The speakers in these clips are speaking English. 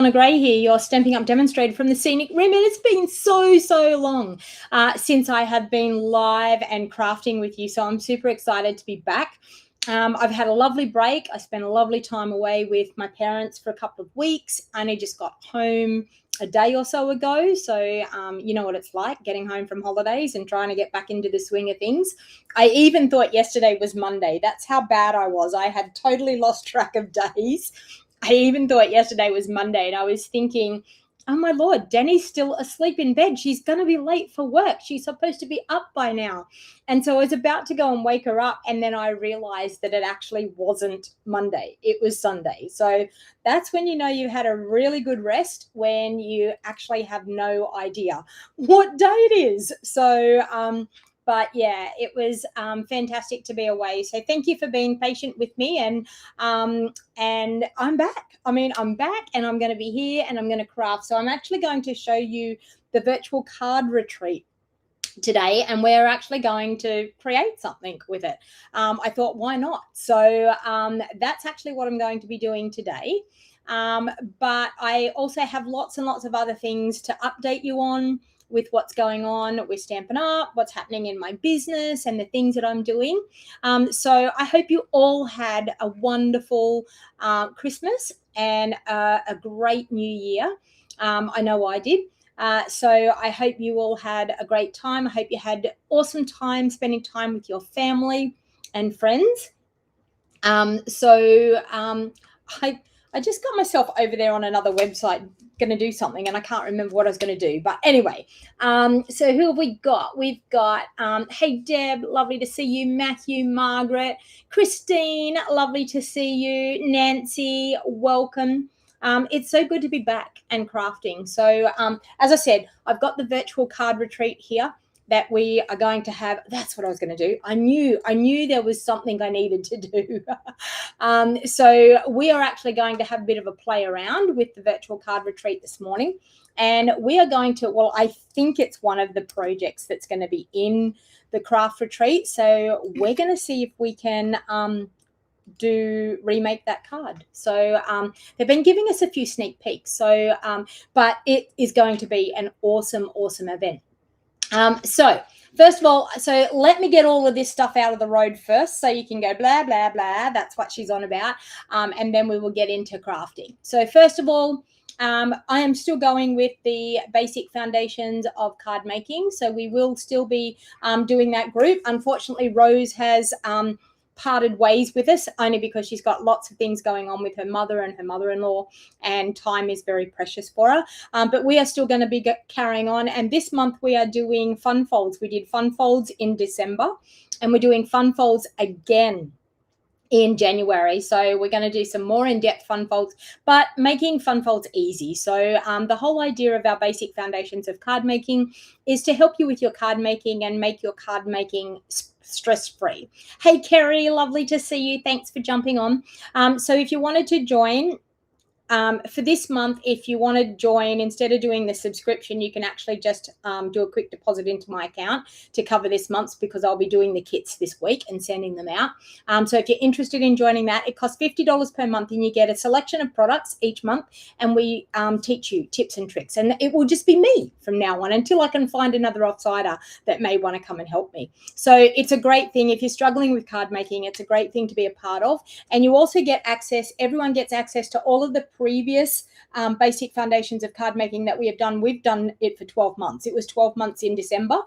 Gray here, your Stampin' Up demonstrator from the Scenic Rim, and it's been so long since I have been live and crafting with you, so I'm super excited to be back. I've had a lovely break. I spent a lovely time away with my parents for a couple of weeks. I only just got home a day or so ago, so you know what it's like getting home from holidays and trying to get back into the swing of things. I even thought yesterday was Monday. That's how bad I was. I had totally lost track of days. I even thought yesterday was Monday, and I was thinking, oh my Lord, Danny's still asleep in bed. She's going to be late for work. She's supposed to be up by now. And so I was about to go and wake her up, and then I realized that it actually wasn't Monday. It was Sunday. So that's when you know you had a really good rest, when you actually have no idea what day it is. So, but yeah, it was fantastic to be away. So thank you for being patient with me, and I'm back. I'm back, and I'm going to be here, and I'm going to craft. So I'm actually going to show you the virtual card retreat today, and we're actually going to create something with it. I thought, why not? So that's actually what I'm going to be doing today. But I also have lots and lots of other things to update you on, with what's going on with Stampin' Up, what's happening in my business, and the things that I'm doing. So I hope you all had a wonderful Christmas and a great New Year. I know I did. So I hope you all had a great time. I hope you had awesome time spending time with your family and friends. I just got myself over there on another website going to do something, and I can't remember what I was going to do. But anyway, so who have we got? We've got, hey, Deb, lovely to see you. Matthew, Margaret, Christine, lovely to see you. Nancy, welcome. It's so good to be back and crafting. So as I said, I've got the virtual card retreat here that we are going to have. That's what I was going to do. I knew there was something I needed to do. So we are actually going to have a bit of a play around with the virtual card retreat this morning. And we are going to, well, I think it's one of the projects that's going to be in the craft retreat. So we're going to see if we can remake that card. So they've been giving us a few sneak peeks. So, but it is going to be an awesome event. So first of all, so let me get all of this stuff out of the road first, so you can go blah, blah, blah. That's what she's on about. And then we will get into crafting. So first of all, I am still going with the basic foundations of card making. So we will still be doing that group. Unfortunately, Rose has parted ways with us, only because she's got lots of things going on with her mother and her mother-in-law, and time is very precious for her. But we are still going to be carrying on. And this month we are doing fun folds. We did fun folds in December, and we're doing fun folds again in January. So we're going to do some more in-depth fun folds, but making fun folds easy. So the whole idea of our basic foundations of card making is to help you with your card making and make your card making stress-free. Hey, Kerry, lovely to see you. Thanks for jumping on. So if you wanted to join, for this month, if you want to join, instead of doing the subscription, you can actually just do a quick deposit into my account to cover this month's, because I'll be doing the kits this week and sending them out. So if you're interested in joining that, it costs $50 per month, and you get a selection of products each month, and we teach you tips and tricks. And it will just be me from now on until I can find another offsider that may want to come and help me. So it's a great thing. If you're struggling with card making, it's a great thing to be a part of. And you also get access, everyone gets access to all of the previous basic foundations of card making that we have done. We've done it for 12 months. It was 12 months in December.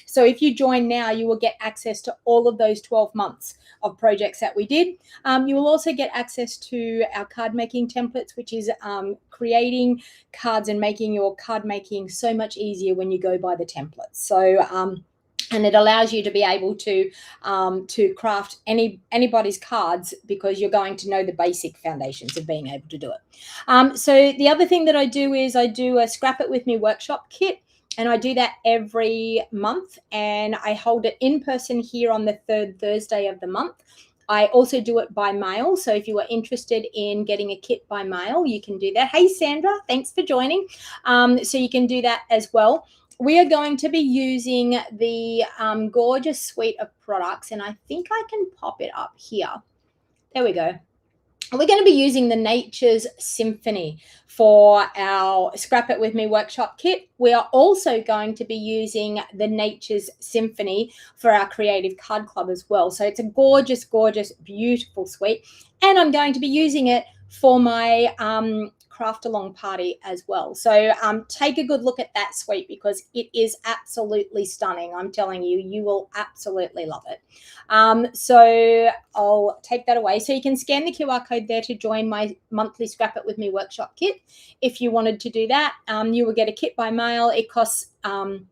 So if you join now, you will get access to all of those 12 months of projects that we did. You will also get access to our card making templates, which is creating cards and making your card making so much easier when you go by the templates. So and it allows you to be able to craft anybody's cards, because you're going to know the basic foundations of being able to do it. So the other thing that I do is I do a Scrap It With Me workshop kit, and I do that every month, and I hold it in person here on the third Thursday of the month. I also do it by mail. So if you are interested in getting a kit by mail, you can do that. Hey, Sandra, thanks for joining. So you can do that as well. We are going to be using the gorgeous suite of products, and I think I can pop it up here. There we go. we're going to be using the Nature's Symphony for our Scrap It With Me workshop kit. We are also going to be using the Nature's Symphony for our Creative Card Club as well. So it's a gorgeous, gorgeous, beautiful suite. And I'm going to be using it for my craft along party as well. So take a good look at that suite because it is absolutely stunning. I'm telling you, you will absolutely love it. So I'll take that away. So you can scan the QR code there to join my monthly Scrap It With Me workshop kit. If you wanted to do that, you will get a kit by mail. It costs $95,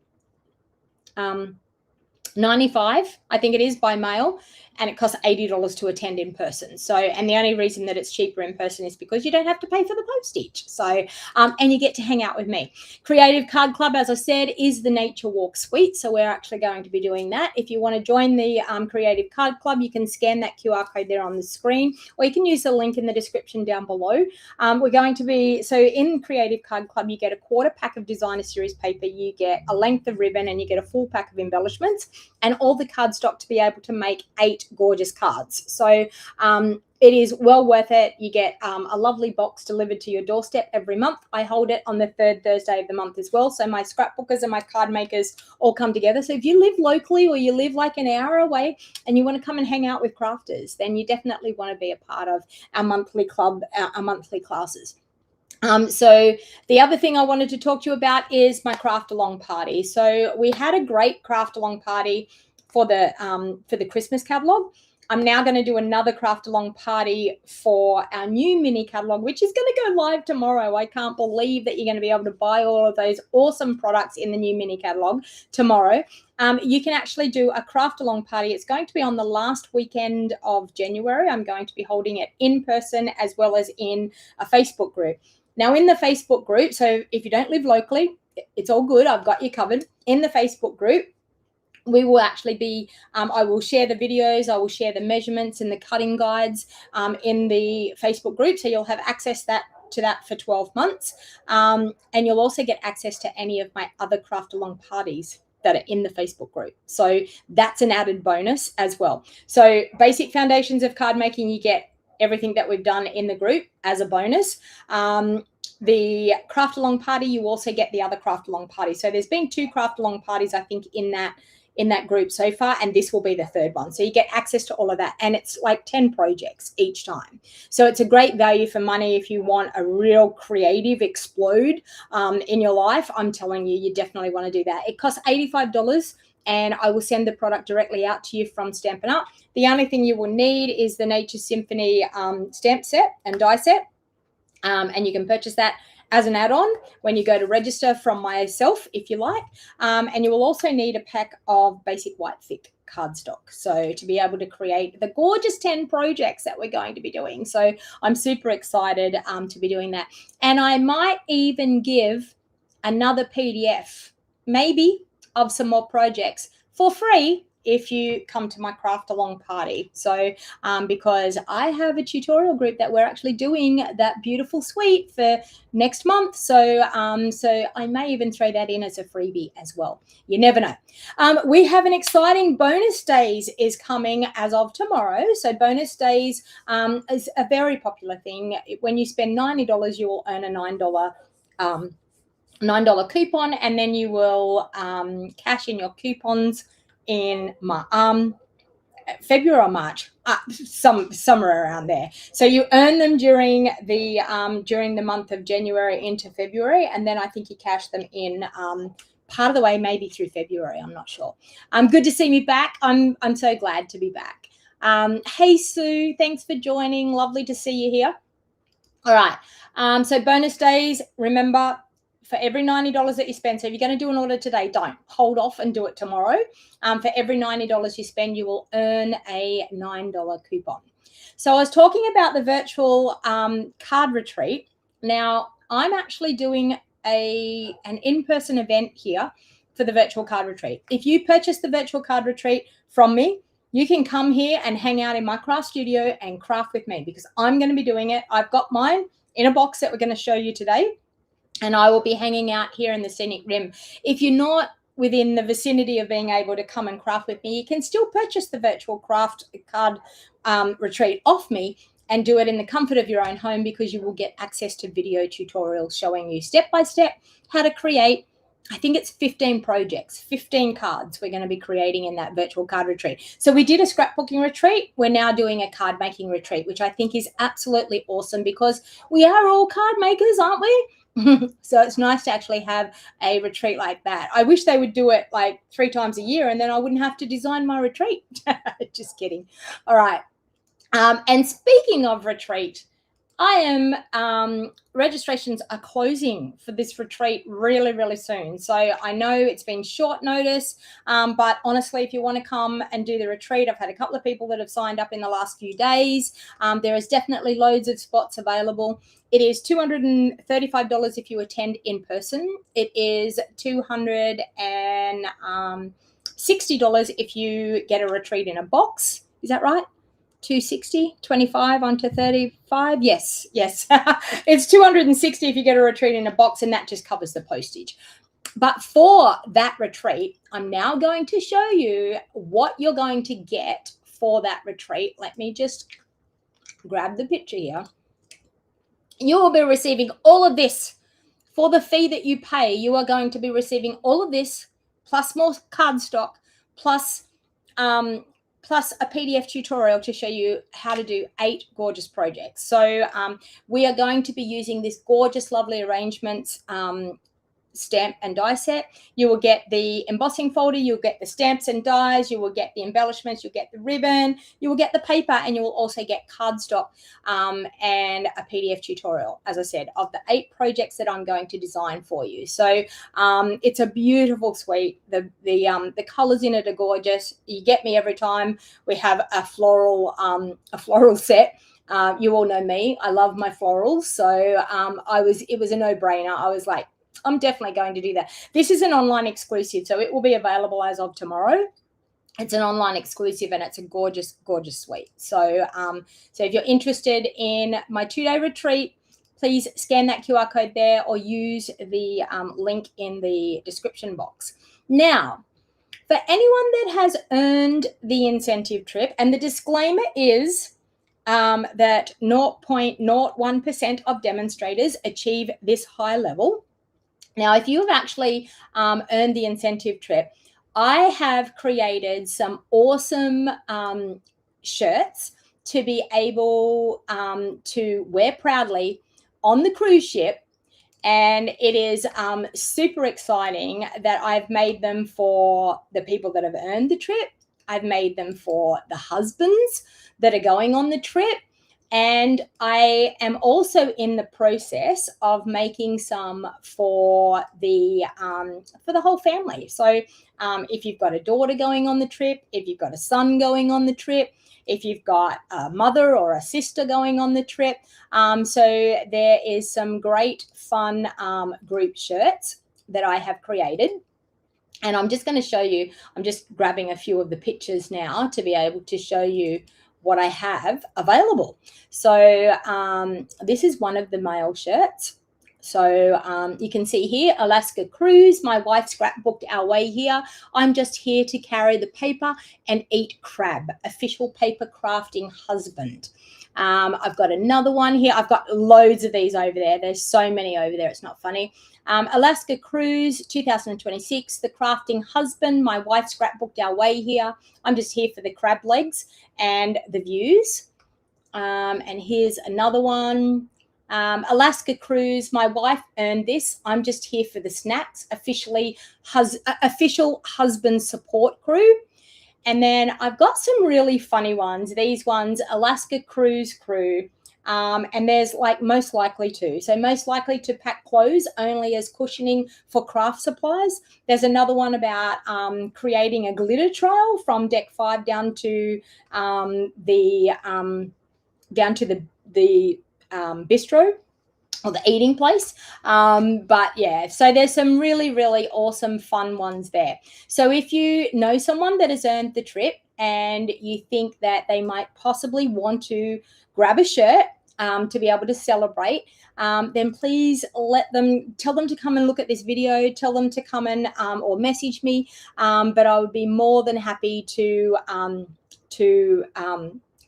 I think it is, by mail, and it costs $80 to attend in person. So, and the only reason that it's cheaper in person is because you don't have to pay for the postage. So, and you get to hang out with me. Creative Card Club, as I said, is the Nature Walk Suite. So we're actually going to be doing that. If you want to join the Creative Card Club, you can scan that QR code there on the screen, or you can use the link in the description down below. We're going to be, so in Creative Card Club, you get a quarter pack of designer series paper, you get a length of ribbon, and you get a full pack of embellishments, and all the cardstock to be able to make 8 gorgeous cards. So it is well worth it. You get a lovely box delivered to your doorstep every month. I hold it on the 3rd Thursday of the month as well. So my scrapbookers and my card makers all come together. So if you live locally or you live like an hour away and you want to come and hang out with crafters, then you definitely want to be a part of our monthly club, our monthly classes. So the other thing I wanted to talk to you about is my craft along party. So we had a great craft along party for the Christmas catalog. I'm now going to do another craft along party for our new mini catalog, which is going to go live tomorrow. I can't believe that you're going to be able to buy all of those awesome products in the new mini catalog tomorrow. You can actually do a craft along party. It's going to be on the last weekend of January. I'm going to be holding it in person as well as in a Facebook group. Now, in the Facebook group, so if you don't live locally, it's all good. I've got you covered. In the Facebook group, we will actually be, I will share the videos, I will share the measurements and the cutting guides in the Facebook group. So you'll have access to that for 12 months. And you'll also get access to any of my other craft along parties that are in the Facebook group. So that's an added bonus as well. So basic foundations of card making, you get everything that we've done in the group as a bonus. The craft along party, you also get the other craft along party. So there's been 2 craft along parties, I think, in that group so far, and this will be the 3rd one. So you get access to all of that, and it's like 10 projects each time. So it's a great value for money if you want a real creative explode in your life. I'm telling you, you definitely want to do that. It costs $85. And I will send the product directly out to you from Stampin' Up. The only thing you will need is the Nature Symphony stamp set and die set. And you can purchase that as an add-on when you go to register from myself, if you like. And you will also need a pack of basic white thick cardstock, so to be able to create the gorgeous 10 projects that we're going to be doing. So I'm super excited to be doing that. And I might even give another PDF, maybe, of some more projects for free if you come to my craft along party. So because I have a tutorial group that we're actually doing that beautiful suite for next month. So so I may even throw that in as a freebie as well. You never know. We have an exciting bonus days is coming as of tomorrow. So bonus days is a very popular thing. When you spend $90, you will earn a $9 coupon, and then you will cash in your coupons in February or March, somewhere around there. So you earn them during the month of January into February, and then I think you cash them in part of the way, maybe through February. I'm not sure. Good to see me back. I'm so glad to be back. Hey Sue, thanks for joining. Lovely to see you here. All right. So bonus days. Remember, for every $90 that you spend, so if you're going to do an order today, don't hold off and do it tomorrow. For every $90 you spend, you will earn a $9 coupon. So I was talking about the virtual card retreat. Now, I'm actually doing an in-person event here for the virtual card retreat. If you purchase the virtual card retreat from me, you can come here and hang out in my craft studio and craft with me, because I'm going to be doing it. I've got mine in a box that we're going to show you today, and I will be hanging out here in the Scenic Rim. If you're not within the vicinity of being able to come and craft with me, you can still purchase the virtual craft card retreat off me, and do it in the comfort of your own home, because you will get access to video tutorials showing you step by step how to create. I think it's 15 projects, 15 cards we're going to be creating in that virtual card retreat. So we did a scrapbooking retreat. We're now doing a card making retreat, which I think is absolutely awesome, because we are all card makers, aren't we? So it's nice to actually have a retreat like that. I wish they would do it like 3 times a year, and then I wouldn't have to design my retreat. Just kidding. All right. And speaking of retreat, registrations are closing for this retreat really, really soon. So I know it's been short notice, but honestly, if you want to come and do the retreat, I've had a couple of people that have signed up in the last few days. There is definitely loads of spots available. It is $235 if you attend in person. It is $260 if you get a retreat in a box. Is that right? 260, 25 onto 35. Yes. It's 260 if you get a retreat in a box, and that just covers the postage. But for that retreat, I'm now going to show you what you're going to get for that retreat. Let me just grab the picture here. You will be receiving all of this for the fee that you pay. You are going to be receiving all of this, plus more cardstock, plus a PDF tutorial to show you how to do 8 gorgeous projects. So we are going to be using this gorgeous, lovely arrangements stamp and die set. You will get the embossing folder, you'll get the stamps and dies, you will get the embellishments, you'll get the ribbon, you will get the paper, and you will also get cardstock and a PDF tutorial, as I said, of the 8 projects that I'm going to design for you. So it's a beautiful suite. The colors in it are gorgeous. You get me every time we have a floral set. You all know me. I love my florals. So it was a no-brainer. I was like, I'm definitely going to do that. This is an online exclusive, so it will be available as of tomorrow. It's an online exclusive, and it's a gorgeous, gorgeous suite. So, so if you're interested in my 2-day retreat, please scan that QR code there, or use the link in the description box. Now, for anyone that has earned the incentive trip, and the disclaimer is that 0.01% of demonstrators achieve this high level. Now, if you've actually earned the incentive trip, I have created some awesome shirts to be able to wear proudly on the cruise ship. And it is super exciting that I've made them for the people that have earned the trip. I've made them for the husbands that are going on the trip. And I am also in the process of making some for the whole family. So if you've got a daughter going on the trip, if you've got a son going on the trip, if you've got a mother or a sister going on the trip. So there is some great fun group shirts that I have created. And I'm just going to show you, I'm just grabbing a few of the pictures now to be able to show you what I have available. So this is one of the male shirts. So you can see here, Alaska Cruise. My wife scrapbooked our way here. I'm just here to carry the paper and eat crab. Official paper crafting husband. I've got another one here. I've got loads of these over there. There's so many over there. It's not funny. Alaska Cruise 2026, the crafting husband. My wife scrapbooked our way here. I'm just here for the crab legs and the views. And here's another one. Alaska Cruise. My wife earned this. I'm just here for the snacks. Official husband support crew. And then I've got some really funny ones. These ones, Alaska Cruise crew. And there's like most likely to. So most likely to pack clothes only as cushioning for craft supplies. There's another one about creating a glitter trail from deck 5 down to the bistro or the eating place. But yeah, so there's some really, really awesome fun ones there. So if you know someone that has earned the trip and you think that they might possibly want to grab a shirt to be able to celebrate, then please tell them to come and look at this video, tell them to come and or message me. But I would be more than happy to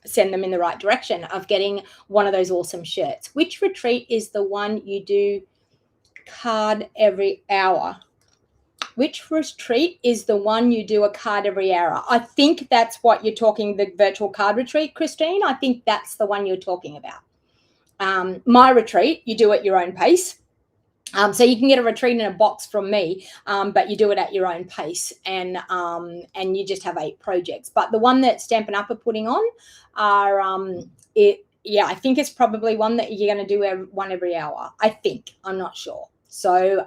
send them in the right direction of getting one of those awesome shirts. Which retreat is the one you do card every hour? Which retreat is the one you do a card every hour? I think that's what you're talking, the virtual card retreat, Christine. I think that's the one you're talking about. My retreat, you do at your own pace. So you can get a retreat in a box from me, but you do it at your own pace, and you just have 8 projects. But the one that Stampin' Up are putting on are I think it's probably one that you're going to do one every hour. I think, I'm not sure. So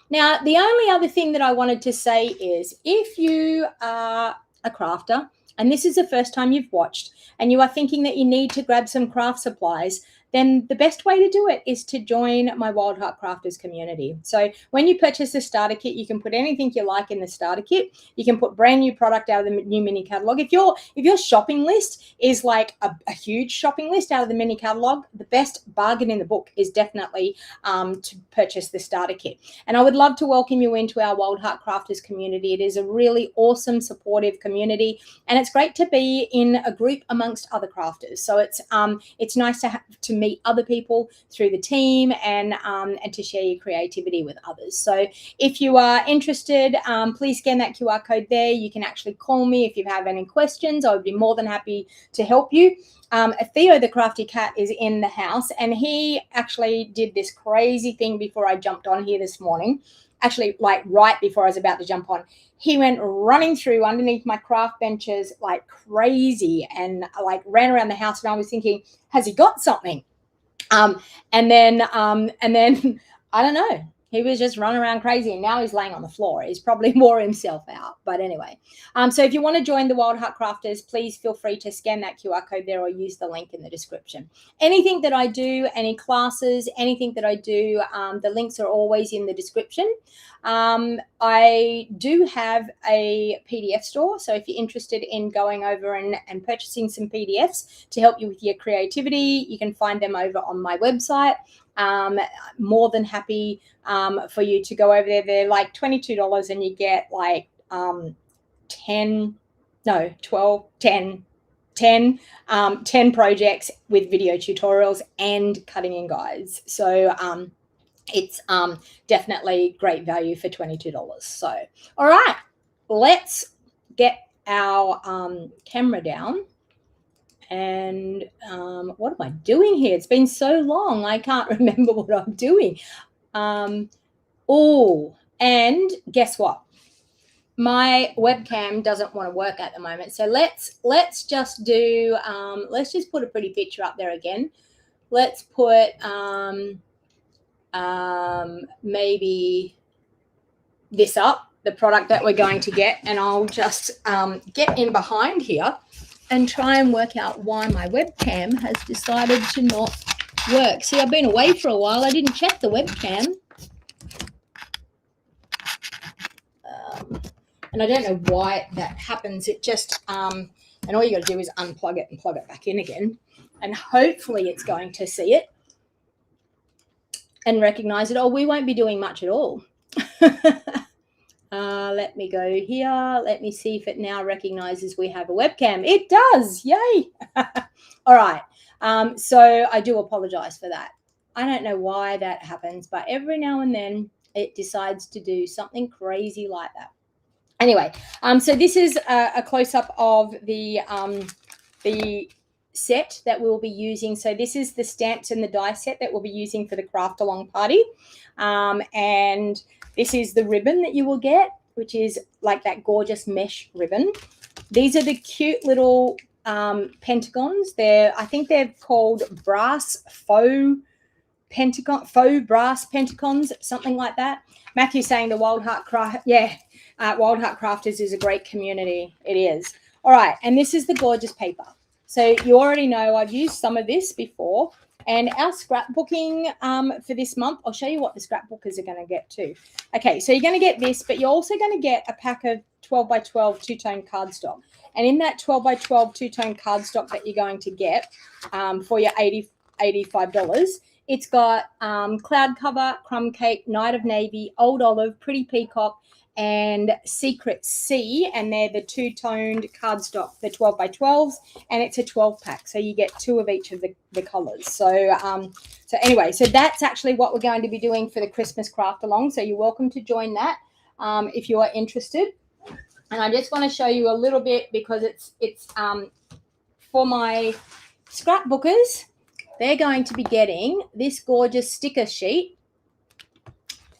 now the only other thing that I wanted to say is, if you are a crafter and this is the first time you've watched and you are thinking that you need to grab some craft supplies, then the best way to do it is to join my Wild Heart Crafters community. So when you purchase the starter kit, you can put anything you like in the starter kit. You can put brand new product out of the new mini catalog. If your shopping list is like a huge shopping list out of the mini catalog, the best bargain in the book is definitely to purchase the starter kit. And I would love to welcome you into our Wild Heart Crafters community. It is a really awesome, supportive community, and it's great to be in a group amongst other crafters. So it's nice to meet other people through the team and to share your creativity with others. So if you are interested, please scan that QR code there. You can actually call me if you have any questions. I would be more than happy to help you. Theo the Crafty Cat is in the house, and he actually did this crazy thing before I jumped on here this morning. Actually, like right before I was about to jump on, he went running through underneath my craft benches like crazy, and like ran around the house, and I was thinking, has he got something? And then I don't know. He was just running around crazy, and now he's laying on the floor. He's probably wore himself out. But anyway, so if you want to join the Wild Heart Crafters, please feel free to scan that QR code there or use the link in the description. Anything that I do, any classes, anything that I do, the links are always in the description. I do have a PDF store, so if you're interested in going over and purchasing some PDFs to help you with your creativity, you can find them over on my website. More than happy for you to go over there. They're like $22, and you get like 10 projects with video tutorials and cutting in guides. So it's definitely great value for $22. So all right, let's get our camera down. And what am I doing here? It's been so long, I can't remember what I'm doing. Oh, and guess what? My webcam doesn't want to work at the moment. So let's just do, let's just put a pretty picture up there again. Let's put maybe this up, the product that we're going to get, and I'll just get in behind here and try and work out why my webcam has decided to not work. See, I've been away for a while. I didn't check the webcam. And I don't know why that happens. It just, and all you got to do is unplug it and plug it back in again. And hopefully it's going to see it and recognize it. Oh, we won't be doing much at all. Let me go here. Let me see if it now recognizes we have a webcam. It does. Yay. All right. So I do apologize for that. I don't know why that happens, but every now and then it decides to do something crazy like that. Anyway, so this is a close-up of the set that we'll be using. So this is the stamps and the die set that we'll be using for the craft along party. And this is the ribbon that you will get, which is like that gorgeous mesh ribbon. These are the cute little pentagons. I think they're called brass faux brass pentagons, something like that. Matthew's saying the Wild Heart Wild Heart Crafters is a great community. It is. All right, and this is the gorgeous paper. So you already know I've used some of this before. And our scrapbooking for this month, I'll show you what the scrapbookers are going to get too. Okay, so you're going to get this, but you're also going to get a pack of 12 by 12 two-tone cardstock. And in that 12 by 12 two-tone cardstock that you're going to get for your $85, it's got cloud cover, crumb cake, night of navy, old olive, pretty peacock, and Secret C, and they're the two-toned cardstock, the 12 by 12s, and it's a 12 pack, so you get 2 of each of the colors. So anyway, so that's actually what we're going to be doing for the Christmas craft along, so you're welcome to join that if you are interested. And I just want to show you a little bit, because it's for my scrapbookers. They're going to be getting this gorgeous sticker sheet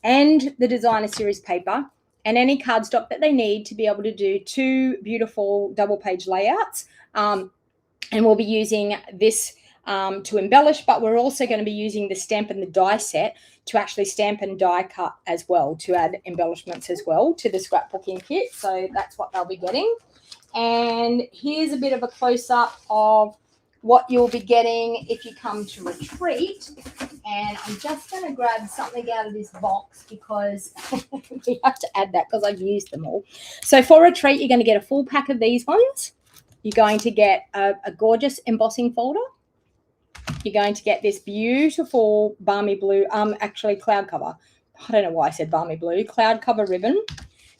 and the designer series paper and any cardstock that they need to be able to do 2 beautiful double page layouts. And we'll be using this to embellish, but we're also going to be using the stamp and the die set to actually stamp and die cut as well, to add embellishments as well to the scrapbooking kit. So that's what they'll be getting. And here's a bit of a close-up of what you'll be getting if you come to retreat. And I'm just going to grab something out of this box, because we have to add that because I've used them all. So for retreat, you're going to get a full pack of these ones. You're going to get a gorgeous embossing folder. You're going to get this beautiful balmy blue, actually cloud cover. I don't know why I said balmy blue, cloud cover ribbon.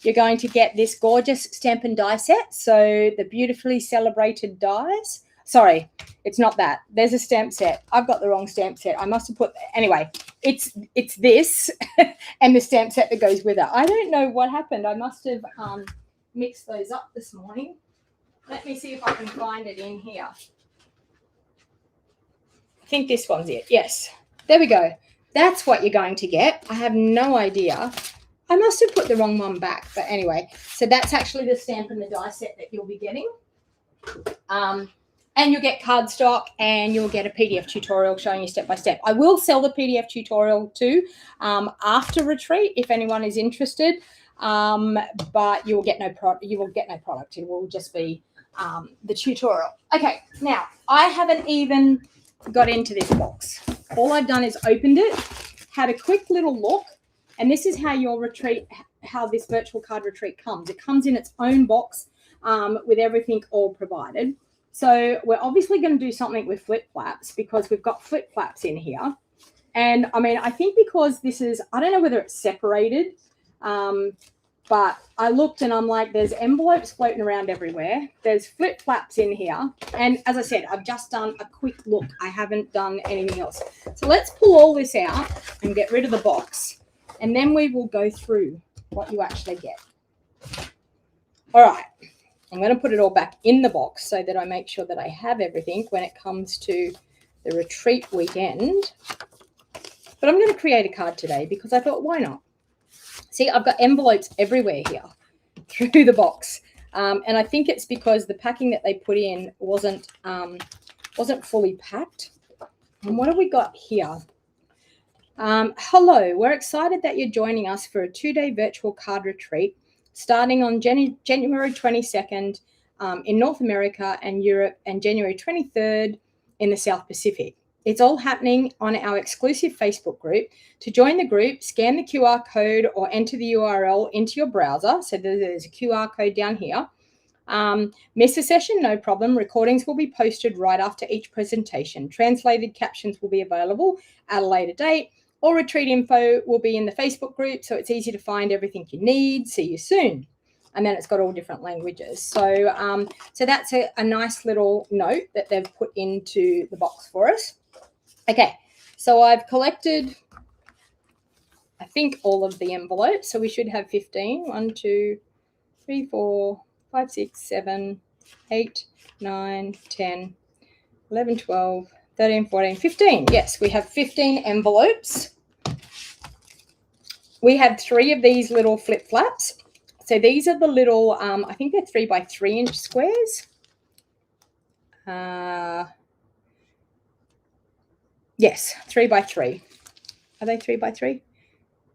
You're going to get this gorgeous stamp and die set. So the beautifully celebrated dies. Sorry, it's not that. There's a stamp set. I've got the wrong stamp set. I must have put, anyway, it's this and the stamp set that goes with it. I don't know what happened. I must have mixed those up this morning. Let me see if I can find it in here. I think this one's it. Yes, there we go. That's what you're going to get. I have no idea. I must have put the wrong one back. But anyway, so that's actually the stamp and the die set that you'll be getting. And you'll get cardstock, and you'll get a PDF tutorial showing you step by step. I will sell the PDF tutorial too after retreat if anyone is interested. But you will get no product. It will just be the tutorial. Okay, now I haven't even got into this box. All I've done is opened it, had a quick little look, and this is how your retreat, how this virtual card retreat comes. It comes in its own box with everything all provided. So we're obviously going to do something with flip flaps, because we've got flip flaps in here. And I mean, I think because this is, I don't know whether it's separated, but I looked and I'm like, there's envelopes floating around everywhere. There's flip flaps in here. And as I said, I've just done a quick look. I haven't done anything else. So let's pull all this out and get rid of the box. And then we will go through what you actually get. All right. I'm going to put it all back in the box so that I make sure that I have everything when it comes to the retreat weekend. But I'm going to create a card today because I thought, why not? See, I've got envelopes everywhere here through the box. And I think it's because the packing that they put in wasn't fully packed. And what have we got here? Hello, we're excited that you're joining us for a 2-day virtual card retreat starting on January 22nd in North America and Europe, and January 23rd in the South Pacific. It's all happening on our exclusive Facebook group. To join the group, scan the QR code or enter the URL into your browser. So there's a QR code down here. Miss a session? No problem. Recordings will be posted right after each presentation. Translated captions will be available at a later date. All retreat info will be in the Facebook group, so it's easy to find everything you need. See you soon. And then it's got all different languages. So, so that's a nice little note that they've put into the box for us. Okay, so I've collected, I think, all of the envelopes. So we should have 15. 1, 2, 3, 4, 5, 6, 7, 8, 9, 10, 11, 12, 13, 14, 15. Yes, we have 15 envelopes. We have 3 of these little flip flaps. So these are the little, I think they're 3 by 3 inch squares. Yes, 3 by 3. Are they 3 by 3?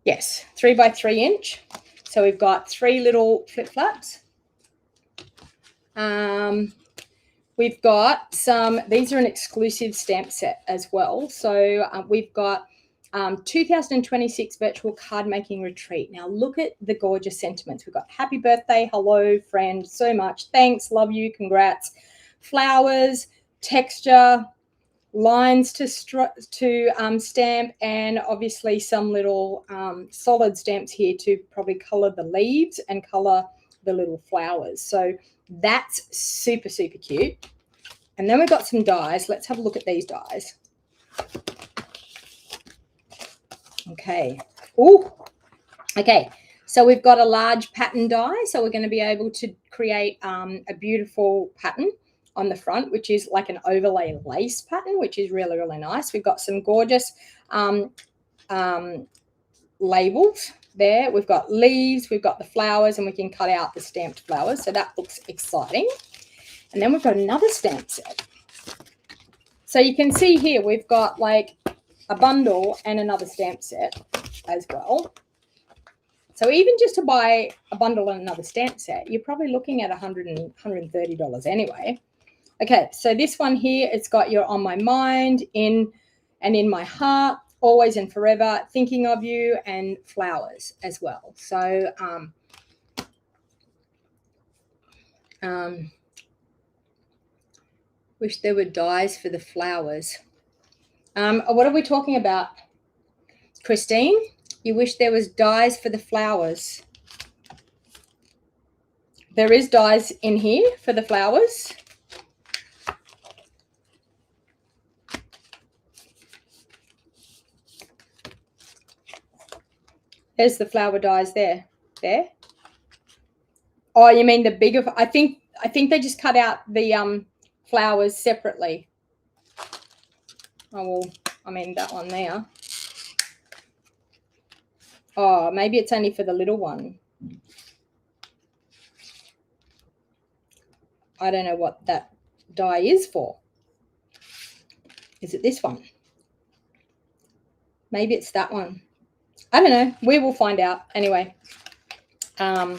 Yes, 3 by 3 inch. So we've got 3 little flip flaps. We've got some, these are an exclusive stamp set as well. So we've got 2026 virtual card making retreat. Now look at the gorgeous sentiments. We've got happy birthday, hello, friend, so much, thanks, love you, congrats, flowers, texture, lines to stamp, and obviously some little solid stamps here to probably color the leaves and color the little flowers. So that's super, super cute. And then we've got some dies. Let's have a look at these dies. Okay. Oh, okay. So we've got a large pattern die. So we're going to be able to create a beautiful pattern on the front, which is like an overlay lace pattern, which is really, really nice. We've got some gorgeous labels there. We've got leaves, we've got the flowers, and we can cut out the stamped flowers. So that looks exciting. And then we've got another stamp set. So you can see here we've got like a bundle and another stamp set as well. So even just to buy a bundle and another stamp set, you're probably looking at $130 anyway. Okay, so this one here, it's got your On My Mind, In My Heart, Always and Forever, Thinking of You, and flowers as well. So wish there were dies for the flowers. What are we talking about, Christine? You wish there was dies for the flowers. There is dies in here for the flowers. There's the flower dies there. There. Oh, you mean the bigger? I think they just cut out the flowers separately. Oh, well, I mean that one there. Oh, maybe it's only for the little one. I don't know what that die is for. Is it this one? Maybe it's that one. I don't know. We will find out anyway. You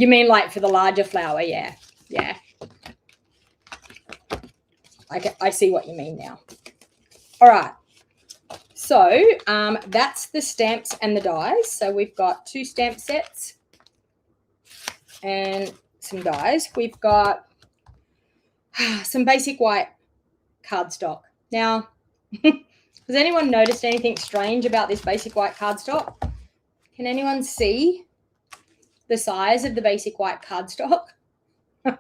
mean like for the larger flower? Yeah. Yeah. I see what you mean now. All right. So that's the stamps and the dies. So we've got 2 stamp sets and some dies. We've got some basic white cardstock. Now, has anyone noticed anything strange about this basic white cardstock? Can anyone see the size of the basic white cardstock? I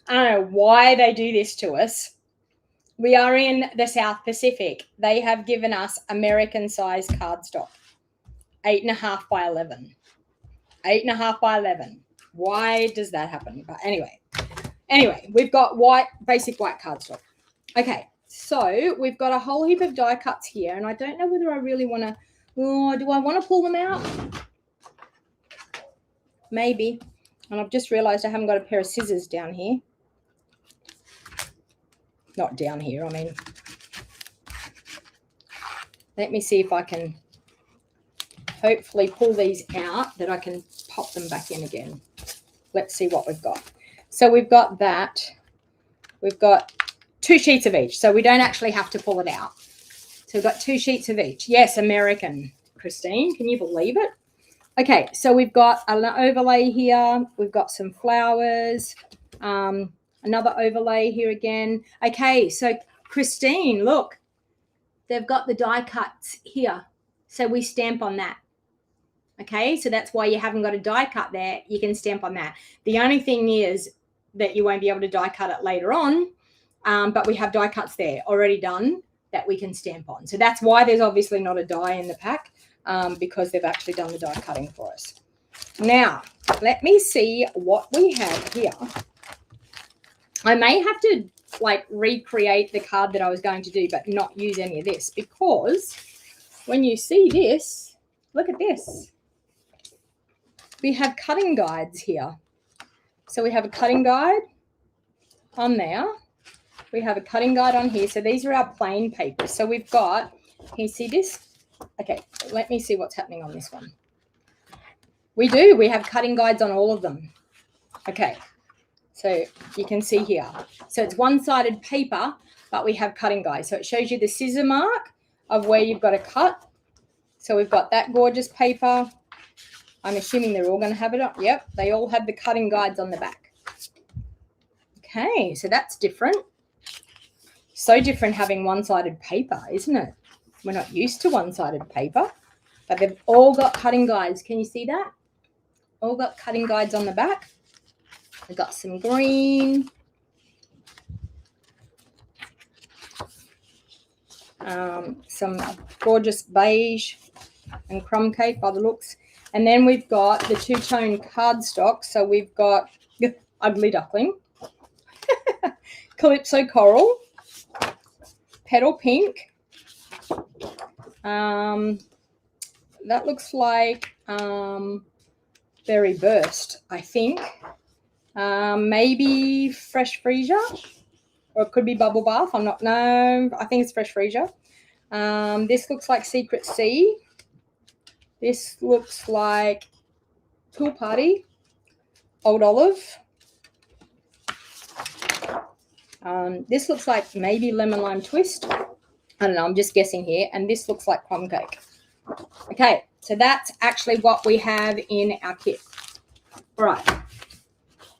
don't know why they do this to us. We are in the South Pacific. They have given us American size cardstock. 8.5 by 11. 8.5 by 11. Why does that happen? But anyway, we've got basic white cardstock. Okay, so we've got a whole heap of die cuts here, and I don't know whether I really want to. Oh, do I want to pull them out? Maybe. And I've just realized I haven't got a pair of scissors down here. Not down here, I mean. Let me see if I can hopefully pull these out that I can pop them back in again. Let's see what we've got. So we've got that. We've got 2 sheets of each, so we don't actually have to pull it out. So we've got 2 sheets of each. Yes, American, Christine. Can you believe it? Okay, so we've got an overlay here. We've got some flowers. Another overlay here again. Okay, so Christine, look. They've got the die cuts here. So we stamp on that. Okay, so that's why you haven't got a die cut there. You can stamp on that. The only thing is that you won't be able to die cut it later on, but we have die cuts there already done that we can stamp on. So that's why there's obviously not a die in the pack, because they've actually done the die cutting for us. Now, let me see what we have here. I may have to like recreate the card that I was going to do, but not use any of this, because when you see this, look at this. We have cutting guides here. So we have a cutting guide on there. We have a cutting guide on here. So these are our plain papers. So we've got, can you see this? Okay, let me see what's happening on this one. We do. We have cutting guides on all of them. Okay. So you can see here. So it's one-sided paper, but we have cutting guides. So it shows you the scissor mark of where you've got to cut. So we've got that gorgeous paper. I'm assuming they're all going to have it up. Yep, they all have the cutting guides on the back. Okay, so that's different. So different having one-sided paper, isn't it? We're not used to one-sided paper, but they've all got cutting guides. Can you see that? All got cutting guides on the back. We've got some green. Some gorgeous beige and crumb cake by the looks. And then we've got the two-tone cardstock. So we've got Ugly Duckling, Calypso Coral, Petal Pink. That looks like Berry Burst, I think. Maybe Fresh Freesia, or it could be Bubble Bath. No, I think it's Fresh Freesia. This looks like Secret Sea. This looks like Pool Party, Old Olive. This looks like maybe Lemon Lime Twist. I don't know, I'm just guessing here. And this looks like Crumb Cake. Okay, so that's actually what we have in our kit. All right.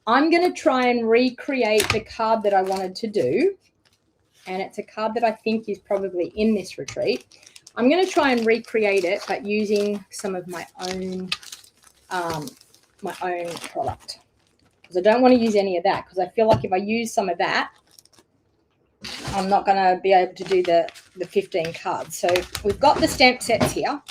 I'm going to try and recreate the card that I wanted to do. And it's a card that I think is probably in this retreat. I'm going to try and recreate it, but using some of my own product. Because I don't want to use any of that, because I feel like if I use some of that, I'm not going to be able to do the 15 cards. So we've got the stamp sets here.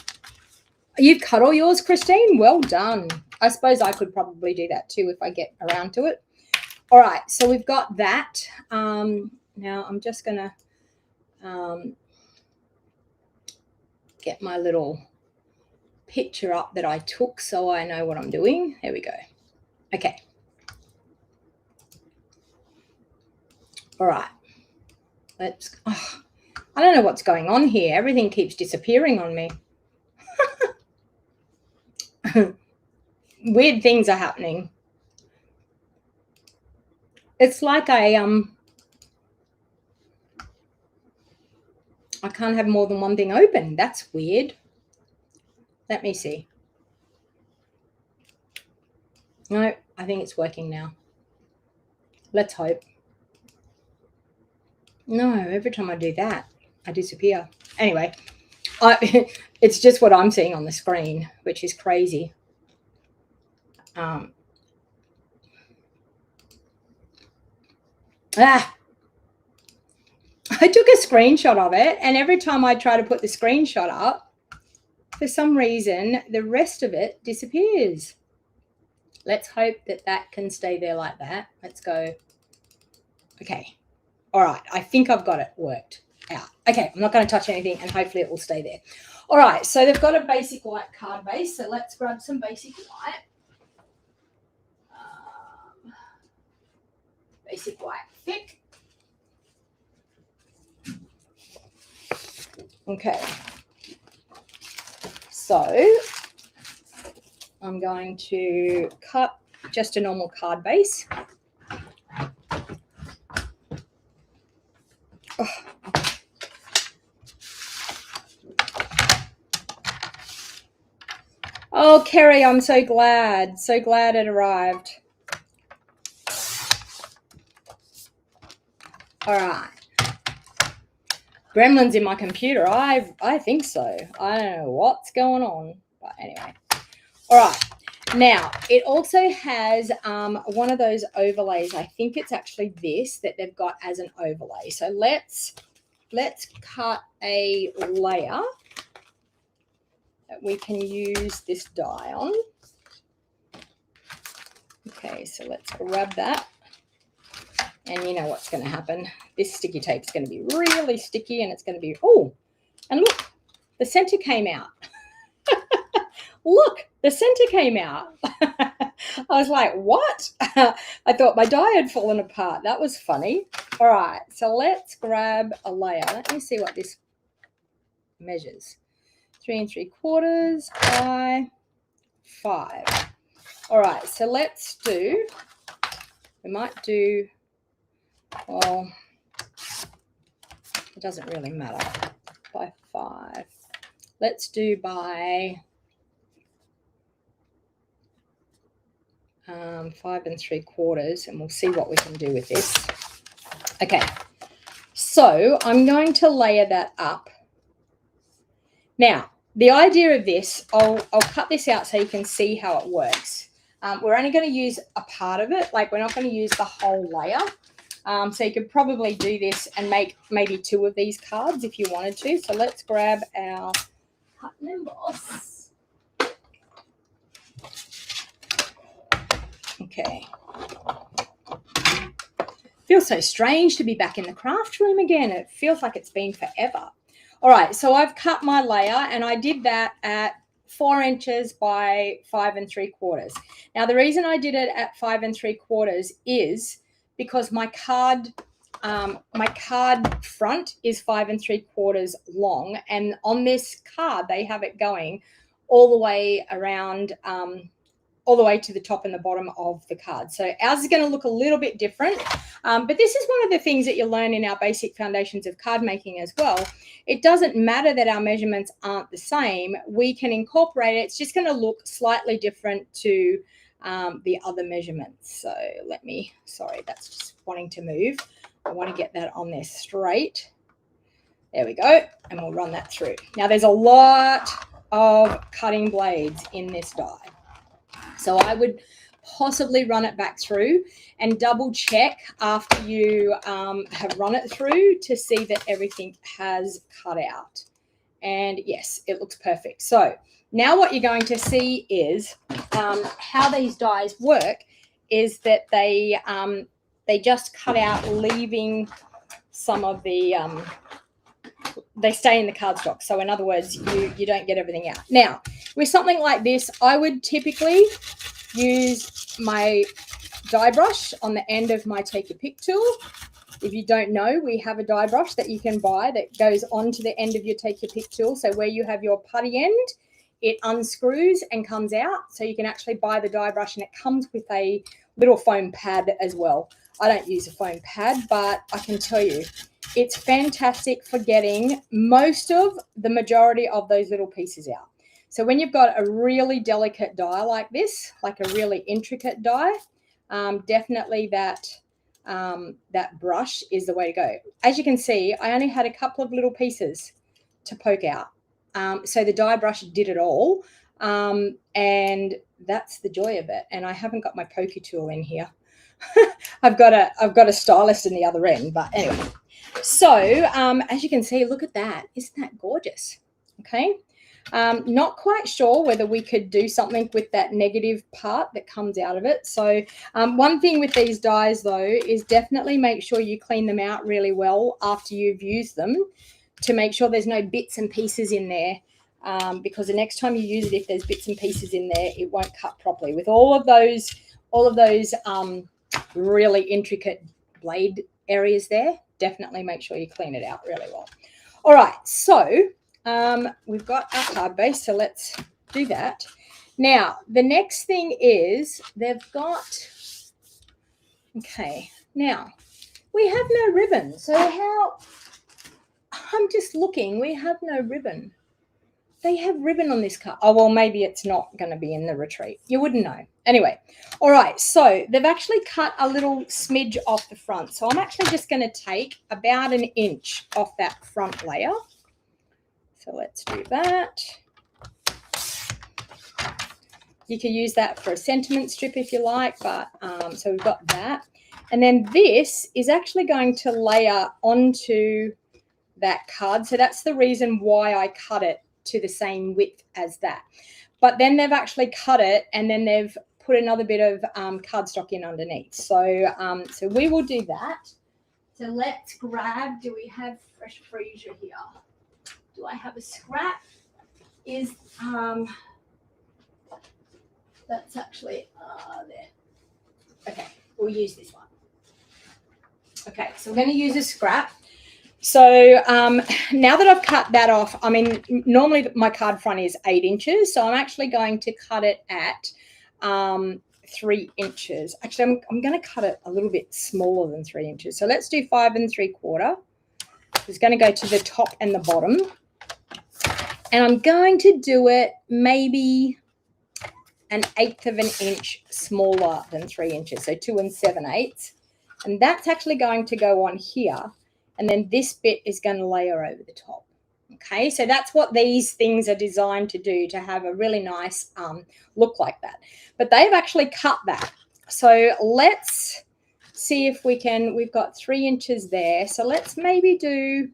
You've cut all yours, Christine? Well done. I suppose I could probably do that too if I get around to it. All right, so we've got that. Now I'm just going to get my little picture up that I took so I know what I'm doing. There we go. Okay. All right. I don't know what's going on here. Everything keeps disappearing on me. Weird things are happening. It's like I can't have more than one thing open. That's weird. Let me see. No, I think it's working now. Let's hope. No, every time I do that, I disappear. Anyway, it's just what I'm seeing on the screen, which is crazy. I took a screenshot of it, and every time I try to put the screenshot up, for some reason, the rest of it disappears. Let's hope that that can stay there like that. Let's go. Okay. All right. I think I've got it worked out. Okay. I'm not going to touch anything, and hopefully it will stay there. All right. So they've got a basic white card base. So let's grab some basic white. Basic white thick. Okay. So I'm going to cut just a normal card base. Oh, Kerry, I'm so glad. So glad it arrived. All right. Gremlins in my computer. I think so. I don't know what's going on. But anyway. All right. Now, it also has one of those overlays. I think it's actually this that they've got as an overlay. So let's cut a layer that we can use this die on. Okay, so let's grab that. And you know what's going to happen. This sticky tape is going to be really sticky, and it's going to be, oh, and look, the center came out. Look, the center came out. I was like, what? I thought my die had fallen apart. That was funny. All right, so let's grab a layer. Let me see what this measures. 3 3/4 by 5. All right, so let's do, we might do, well, it doesn't really matter, by 5. Let's do by 5 3/4, and we'll see what we can do with this. Okay, So I'm going to layer that up. Now, the idea of this, I'll cut this out so you can see how it works. We're only going to use a part of it. Like, we're not going to use the whole layer. So you could probably do this and make maybe 2 of these cards if you wanted to. So let's grab our cut and emboss. Okay. Feels so strange to be back in the craft room again. It feels like it's been forever. All right, so I've cut my layer, and I did that at 4 inches by 5 3/4. Now, the reason I did it at 5 3/4 is because my card front is 5 3/4 long, and on this card they have it going all the way around, all the way to the top and the bottom of the card. So ours is going to look a little bit different, but this is one of the things that you learn in our basic foundations of card making as well. It doesn't matter that our measurements aren't the same. We can incorporate it. It's just going to look slightly different to the other measurements. So sorry, that's just wanting to move. I want to get that on there straight. There we go. And we'll run that through. Now, there's a lot of cutting blades in this die. So I would possibly run it back through and double check after you have run it through to see that everything has cut out. And yes, it looks perfect. So now what you're going to see is how these dies work is that they just cut out, leaving some of the they stay in the cardstock. So in other words, you don't get everything out. Now, with something like this, I would typically use my die brush on the end of my Take Your Pick tool. If you don't know, we have a die brush that you can buy that goes onto the end of your Take Your Pick tool. So where you have your putty end, it unscrews and comes out. So you can actually buy the die brush, and it comes with a little foam pad as well. I don't use a foam pad, but I can tell you, it's fantastic for getting the majority of those little pieces out. So when you've got a really delicate die like this, like a really intricate die, definitely that brush is the way to go. As you can see, I only had a couple of little pieces to poke out. So the die brush did it all. And that's the joy of it. And I haven't got my pokey tool in here. I've got a stylus in the other end, but anyway. So as you can see, look at that. Isn't that gorgeous? Okay. Not quite sure whether we could do something with that negative part that comes out of it. So one thing with these dies, though, is definitely make sure you clean them out really well after you've used them to make sure there's no bits and pieces in there, because the next time you use it, if there's bits and pieces in there, it won't cut properly. With all of those really intricate blade areas there, definitely make sure you clean it out really well. All right, so we've got our card base, so let's do that. Now, the next thing is they've got, okay, now we have no ribbon. So how, I'm just looking, we have no ribbon. They have ribbon on this card. Oh, well, maybe it's not going to be in the retreat. You wouldn't know. Anyway, all right, so they've actually cut a little smidge off the front. So I'm actually just going to take about 1 inch off that front layer. So let's do that. You can use that for a sentiment strip if you like, but so we've got that. And then this is actually going to layer onto that card. So that's the reason why I cut it to the same width as that. But then they've actually cut it, and then they've put another bit of cardstock in underneath. So so we will do that. So let's grab, do we have fresh freezer here? Do I have a scrap? Is that's actually there. Okay, we'll use this one. Okay, so we're going to use a scrap. So now that I've cut that off, I mean, normally my card front is 8 inches. So I'm actually going to cut it at 3 inches. Actually, I'm going to cut it a little bit smaller than 3 inches. So let's do 5 3/4. It's going to go to the top and the bottom. And I'm going to do it maybe 1/8 of an inch smaller than 3 inches. So 2 7/8. And that's actually going to go on here. and then this bit is going to layer over the top. Okay, so that's what these things are designed to do, to have a really nice look like that. But they've actually cut that. So let's see if we can, we've got 3 inches there. So let's maybe do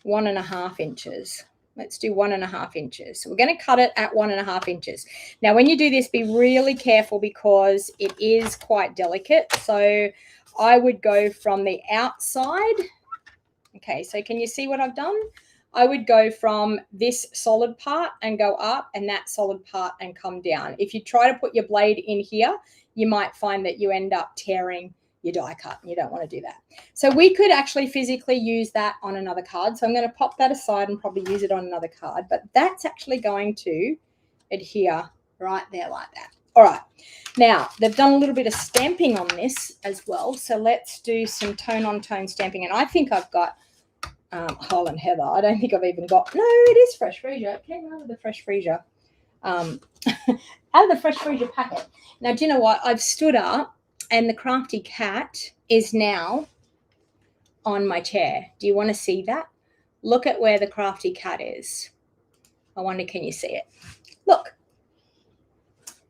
1.5 inches. Let's do 1.5 inches. So we're going to cut it at 1.5 inches. Now, when you do this, be really careful because it is quite delicate. So I would go from the outside. Okay, so can you see what I've done? I would go from this solid part and go up, and that solid part and come down. If you try to put your blade in here, you might find that you end up tearing your die cut, and you don't want to do that. So we could actually physically use that on another card. So I'm going to pop that aside and probably use it on another card, but that's actually going to adhere right there like that. All right, now they've done a little bit of stamping on this as well. So let's do some tone-on-tone stamping. And I think I've got Holland Heather. I don't think I've even got, no, it is Fresh Freesia. It came out of the Fresh Freesia, out of the Fresh Freesia packet. Now, do you know what? I've stood up and the crafty cat is now on my chair. Do you want to see that? Look at where the crafty cat is. I wonder, can you see it? Look.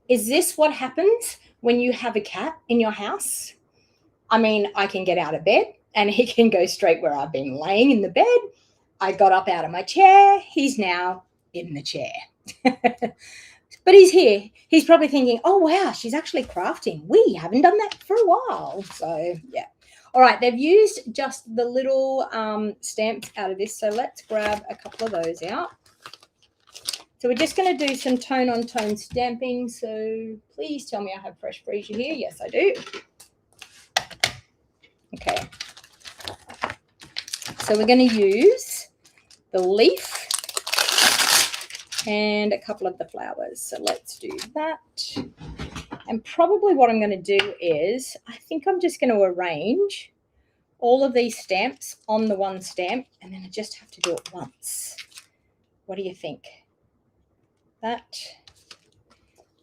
Is this what happens when you have a cat in your house? I mean, I can get out of bed and he can go straight where I've been laying in the bed. I got up out of my chair. He's now in the chair. But he's here. He's probably thinking, oh, wow, she's actually crafting. We haven't done that for a while. So, yeah. All right, they've used just the little stamps out of this. So let's grab a couple of those out. So we're just going to do some tone-on-tone stamping. So please tell me I have Fresh Freesia here. Yes, I do. Okay. So we're going to use the leaf and a couple of the flowers. So let's do that. And probably what I'm going to do is, I think I'm just going to arrange all of these stamps on the one stamp, and then I just have to do it once. What do you think? That.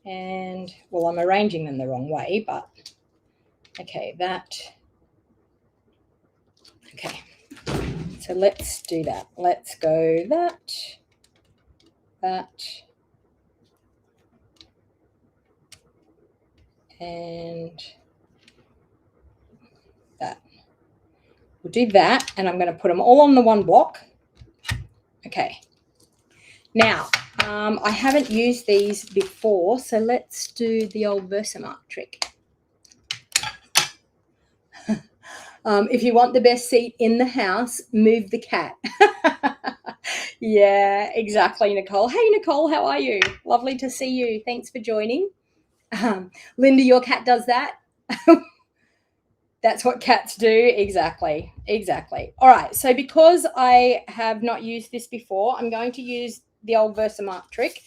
And, well, I'm arranging them the wrong way, but okay, that. Okay. So let's do that. Let's go that. That, and that. We'll do that, and I'm going to put them all on the one block. Okay. Now, I haven't used these before, so let's do the old Versamark trick. If you want the best seat in the house, move the cat. Yeah, exactly, Nicole. Hey, Nicole, how are you? Lovely to see you. Thanks for joining. Linda, your cat does that. That's what cats do. Exactly. Exactly. All right. So because I have not used this before, I'm going to use the old Versamark trick.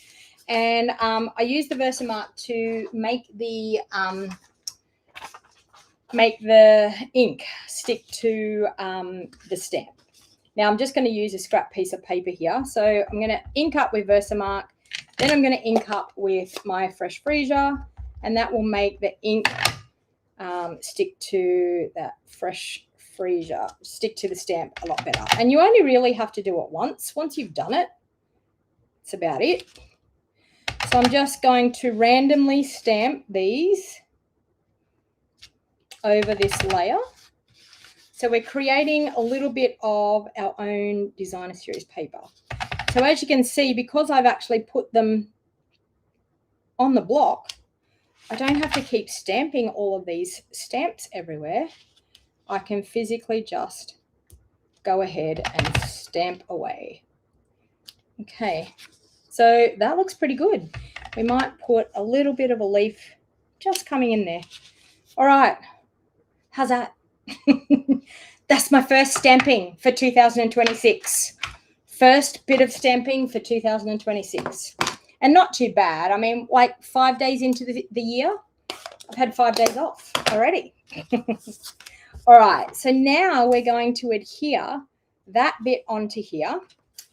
And I use the Versamark to make the ink stick to the stamp. Now, I'm just going to use a scrap piece of paper here. So I'm going to ink up with Versamark. Then I'm going to ink up with my Fresh Freesia. And that will make the ink stick to that Fresh Freesia, stick to the stamp a lot better. And you only really have to do it once. Once you've done it, that's about it. So I'm just going to randomly stamp these over this layer. So we're creating a little bit of our own designer series paper. So as you can see, because I've actually put them on the block, I don't have to keep stamping all of these stamps everywhere. I can physically just go ahead and stamp away. Okay, so that looks pretty good. We might put a little bit of a leaf just coming in there. All right, how's that? That's my first stamping for 2026. First bit of stamping for 2026. And not too bad. I mean, like 5 days into the year, I've had 5 days off already. All right, so now we're going to adhere that bit onto here.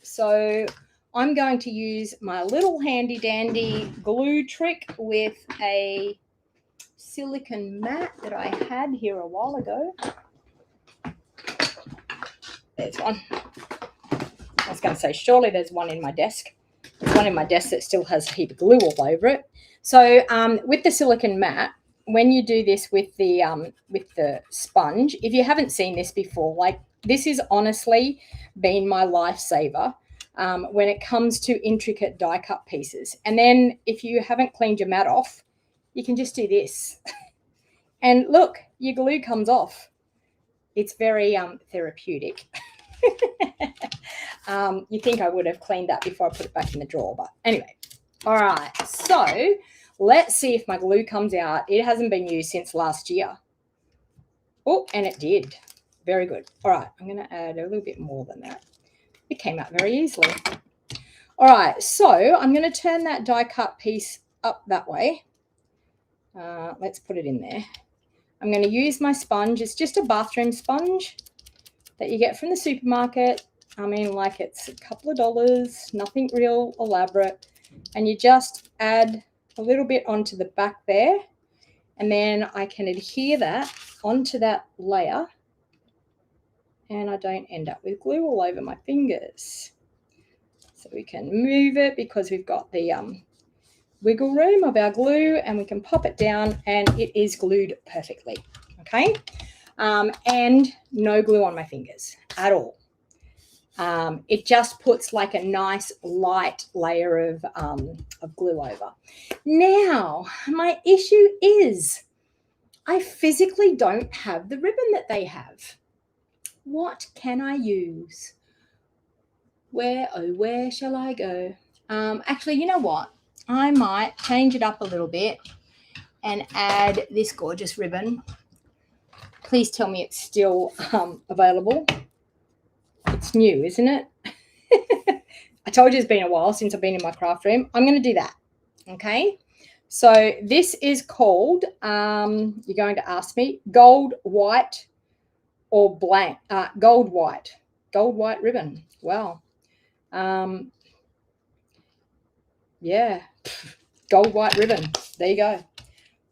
So I'm going to use my little handy dandy glue trick with a silicone mat that I had here a while ago. There's one. I was going to say, surely there's one in my desk. There's one in my desk that still has a heap of glue all over it. So with the silicone mat, when you do this with the sponge, if you haven't seen this before, like this has honestly been my lifesaver when it comes to intricate die cut pieces. And then if you haven't cleaned your mat off, you can just do this. And look, your glue comes off. It's very therapeutic. You think I would have cleaned that before I put it back in the drawer, but anyway. All right, so let's see if my glue comes out. It hasn't been used since last year. Oh, and it did. Very good. All right, I'm going to add a little bit more than that. It came out very easily. All right, so I'm going to turn that die cut piece up that way. Let's put it in there. I'm going to use my sponge. It's just a bathroom sponge that you get from the supermarket. I mean, like it's a couple of dollars, nothing real elaborate. And you just add a little bit onto the back there. And then I can adhere that onto that layer. And I don't end up with glue all over my fingers. So we can move it because we've got the wiggle room of our glue, and we can pop it down and it is glued perfectly. Okay. And no glue on my fingers at all. It just puts like a nice light layer of glue over. Now, my issue is I physically don't have the ribbon that they have. What can I use? Where, oh, where shall I go? Actually, you know what? I might change it up a little bit and add this gorgeous ribbon. Please tell me it's still available. It's new, isn't it? I told you it's been a while since I've been in my craft room. I'm going to do that. Okay. So this is called, you're going to ask me, gold, white, or blank, gold, white ribbon. Wow. Yeah. Gold, white ribbon. There you go.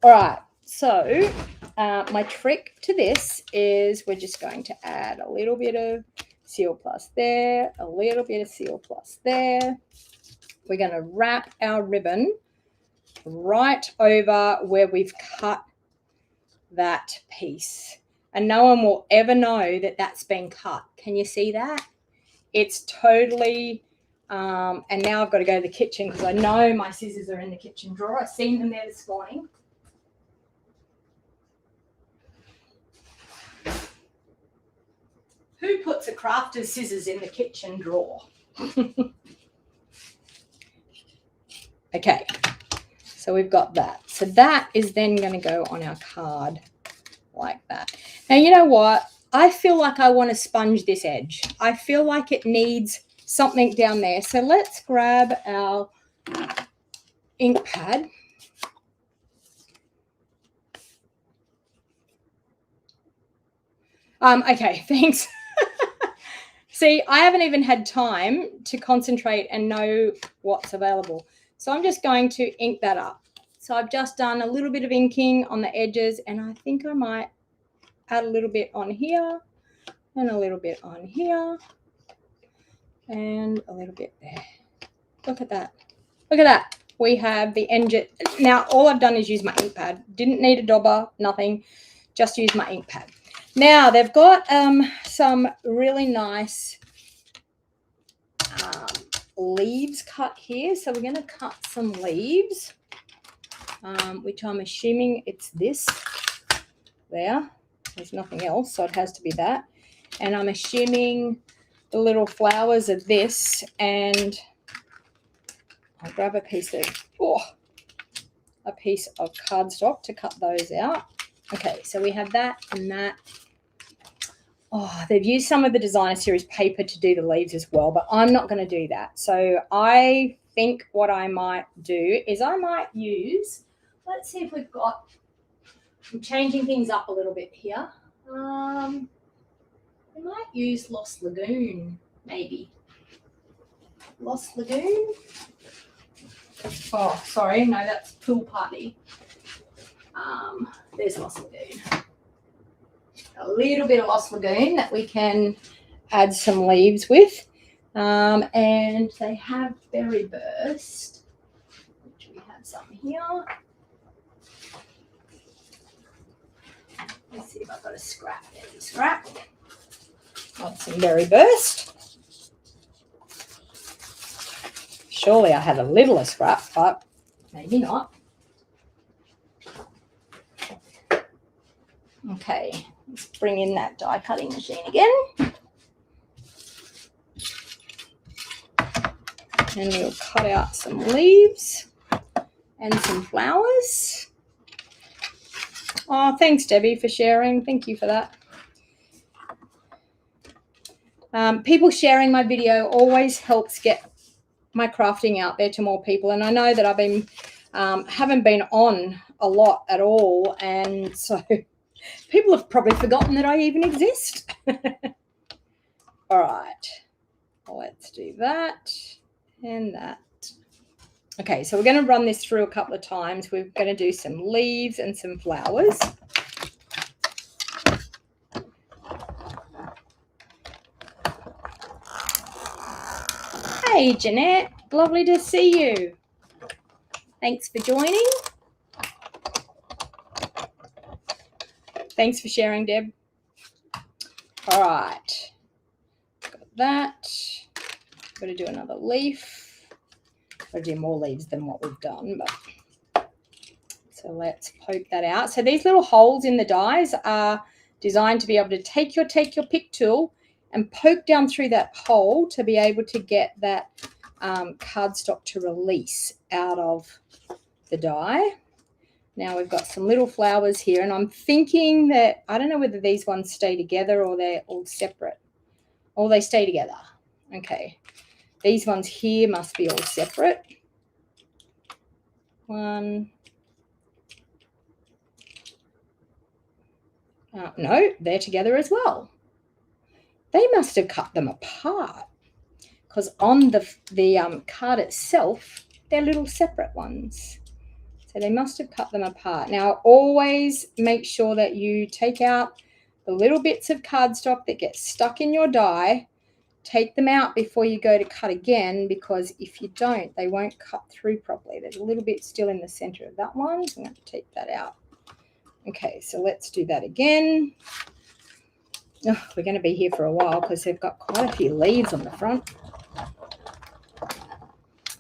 All right. So my trick to this is we're just going to add a little bit of Seal Plus there, a little bit of Seal Plus there. We're going to wrap our ribbon right over where we've cut that piece. And no one will ever know that that's been cut. Can you see that? It's totally, and now I've got to go to the kitchen because I know my scissors are in the kitchen drawer. I've seen them there this morning. Who puts a crafter's scissors in the kitchen drawer? Okay, so we've got that. So that is then going to go on our card like that. Now, you know what? I feel like I want to sponge this edge. I feel like it needs something down there. So let's grab our ink pad. Okay, thanks. See, I haven't even had time to concentrate and know what's available. So I'm just going to ink that up. So I've just done a little bit of inking on the edges, and I think I might add a little bit on here and a little bit on here and a little bit there. Look at that. Look at that. We have the engine. Now, all I've done is use my ink pad. Didn't need a dauber, nothing. Just use my ink pad. Now, they've got some really nice leaves cut here. So we're going to cut some leaves, which I'm assuming it's this there. There's nothing else, so it has to be that. And I'm assuming the little flowers are this, and I'll grab a piece of cardstock to cut those out. Okay, so we have that and that. Oh, they've used some of the Designer Series paper to do the leaves as well, but I'm not going to do that. So I think what I might do is I might use, let's see if we've got, I'm changing things up a little bit here. We might use Lost Lagoon, maybe. Lost Lagoon? Oh, sorry, no, that's Pool Party. There's Lost Lagoon. A little bit of Lost Lagoon that we can add some leaves with. And they have berry burst, which we have some here. Let's see if I've got a scrap. There's a scrap. Got some berry burst. Surely I have a little scrap, but maybe not. Okay, let's bring in that die cutting machine again. And we'll cut out some leaves and some flowers. Oh, thanks, Debbie, for sharing. Thank you for that. People sharing my video always helps get my crafting out there to more people. And I know that I've been haven't been on a lot at all. And so people have probably forgotten that I even exist. All right, let's do that and that. Okay, so we're going to run this through a couple of times. We're going to do some leaves and some flowers. Hey, Jeanette, lovely to see you. Thanks for joining. Thanks for sharing, Deb. All right, got that. Got to do another leaf. Got to do more leaves than what we've done, but so let's poke that out. So these little holes in the dies are designed to be able to take your pick tool and poke down through that hole to be able to get that cardstock to release out of the die. Now we've got some little flowers here, and I'm thinking that I don't know whether these ones stay together or they're all separate. Oh, they stay together. Okay. These ones here must be all separate. One. No, they're together as well. They must have cut them apart because on the card itself, they're little separate ones. So they must have cut them apart. Now, always make sure that you take out the little bits of cardstock that get stuck in your die. Take them out before you go to cut again, because if you don't, they won't cut through properly. There's a little bit still in the center of that one. So I'm going to take that out. Okay, so let's do that again. Oh, we're going to be here for a while because they've got quite a few leaves on the front.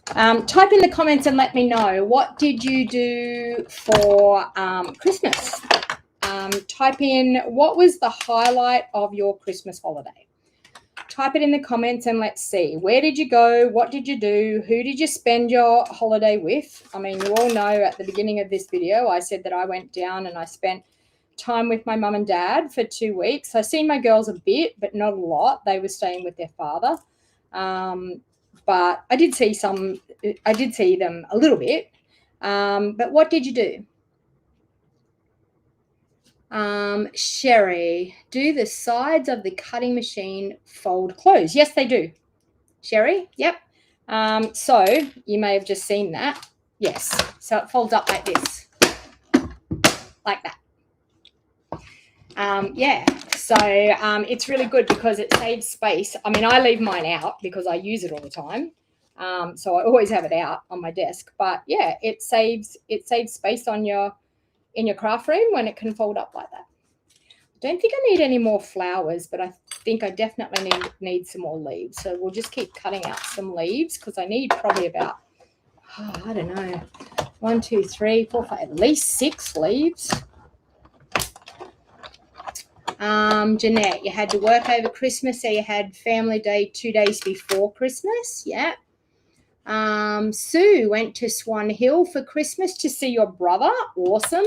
Type in the comments and let me know, what did you do for Christmas? Type in, what was the highlight of your Christmas holiday? Type it in the comments and let's see. Where did you go? What did you do? Who did you spend your holiday with? I mean, you all know at the beginning of this video, I said that I went down and I spent time with my mum and dad for 2 weeks. I seen my girls a bit, but not a lot. They were staying with their father. But I did see them a little bit. But what did you do? Sherry, do the sides of the cutting machine fold closed? Yes, they do. Sherry, yep. So you may have just seen that. Yes, so it folds up like this, like that. Yeah, so it's really good because it saves space. I mean, I leave mine out because I use it all the time. So I always have it out on my desk. But yeah, it saves space in your craft room when it can fold up like that. I don't think I need any more flowers, but I think I definitely need some more leaves. So we'll just keep cutting out some leaves because I need probably about, I don't know, 1, 2, 3, 4, 5, at least 6 leaves. Jeanette, you had to work over Christmas, so you had family day 2 days before Christmas. Yeah. Sue went to Swan Hill for Christmas to see your brother. Awesome.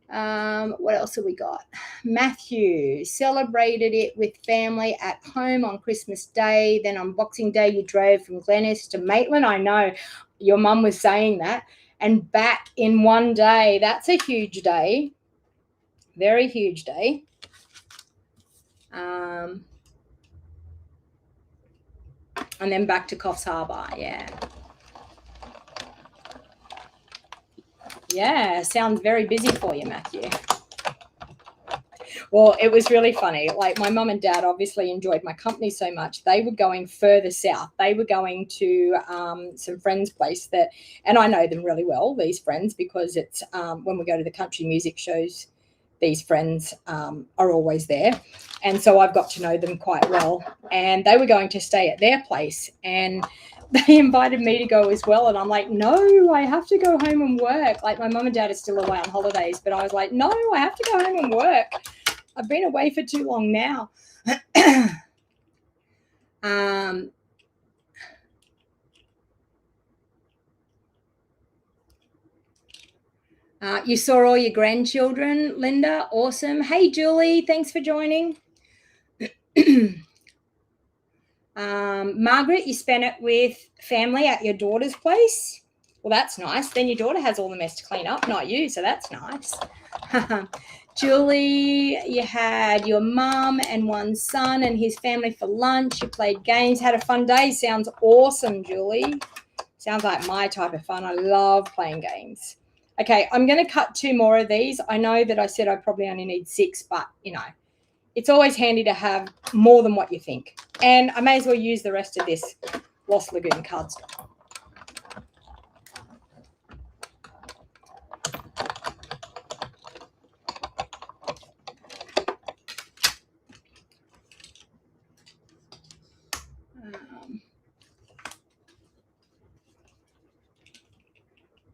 What else have we got? Matthew celebrated it with family at home on Christmas Day. Then on Boxing Day, you drove from Glennis to Maitland. I know your mum was saying that. And back in one day. That's a huge day. Very huge day. And then back to Coffs Harbour. Yeah. Yeah, sounds very busy for you, Matthew. Well, it was really funny. Like my mum and dad obviously enjoyed my company so much. They were going further south. They were going to some friends' place that, and I know them really well, these friends, because it's when we go to the country music shows, these friends are always there. And so I've got to know them quite well. And they were going to stay at their place. And they invited me to go as well. And I'm like, no, I have to go home and work. Like my mum and dad are still away on holidays. But I was like, no, I have to go home and work. I've been away for too long now. You saw all your grandchildren, Linda. Awesome. Hey, Julie. Thanks for joining. Margaret, you spent it with family at your daughter's place. Well, that's nice. Then your daughter has all the mess to clean up, not you. So that's nice. Julie, you had your mum and one son and his family for lunch. You played games, had a fun day. Sounds awesome, Julie. Sounds like my type of fun. I love playing games. Okay, I'm going to cut 2 more of these. I know that I said I probably only need 6, but, you know, it's always handy to have more than what you think. And I may as well use the rest of this Lost Lagoon cardstock.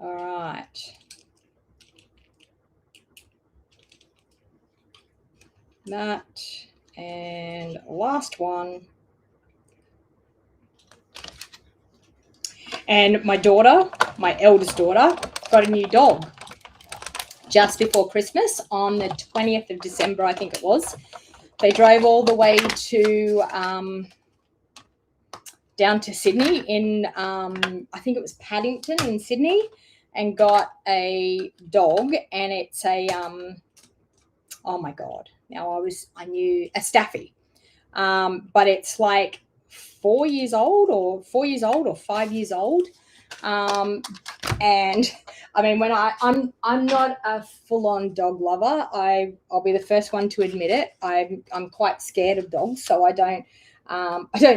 All right. That and last one. And my daughter, my eldest daughter, got a new dog just before Christmas on the 20th of December, I think it was. They drove all the way to down to Sydney in I think it was Paddington in Sydney, and got a dog, and it's a oh my god, now I knew a Staffy, but it's like 4 years old or 5 years old. And I mean, when I'm not a full-on dog lover. I'll be the first one to admit it. I'm quite scared of dogs, so I don't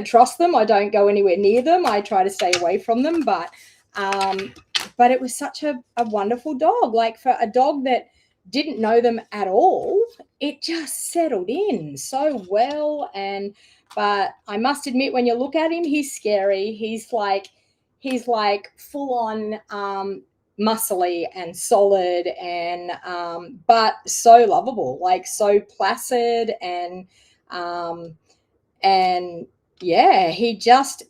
trust them. I don't go anywhere near them. I try to stay away from them. But it was such a wonderful dog. Like for a dog that didn't know them at all, it just settled in so well. But I must admit, when you look at him, he's scary. He's like full on muscly and solid, and but so lovable, like so placid, and yeah, he just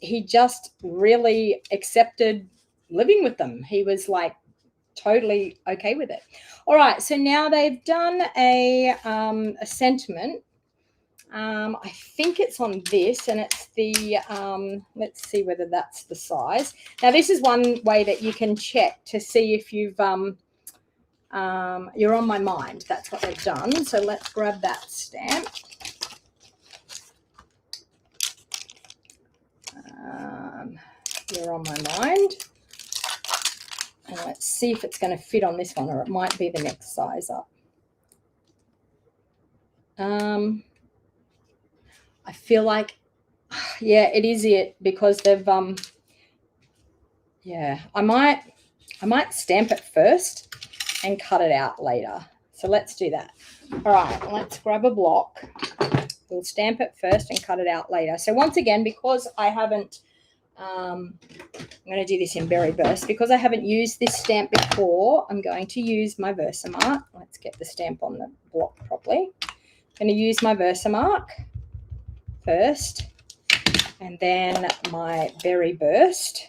really accepted living with them. He was like totally okay with it. All right, so now they've done a sentiment. I think it's on this, and it's the let's see whether that's the size. Now this is one way that you can check to see if you've you're on my mind. That's what they've done. So let's grab that stamp. You're on my mind. And let's see if it's going to fit on this one, or it might be the next size up. I feel like, yeah, it is it, because they've yeah, I might stamp it first and cut it out later. So let's do that. All right, let's grab a block. We'll stamp it first and cut it out later. So once again, because I haven't I'm going to do this in Berry Burst. Because I haven't used this stamp before, I'm going to use my Versamark. Let's get the stamp on the block properly. I'm going to use my Versamark first, and then my Berry Burst.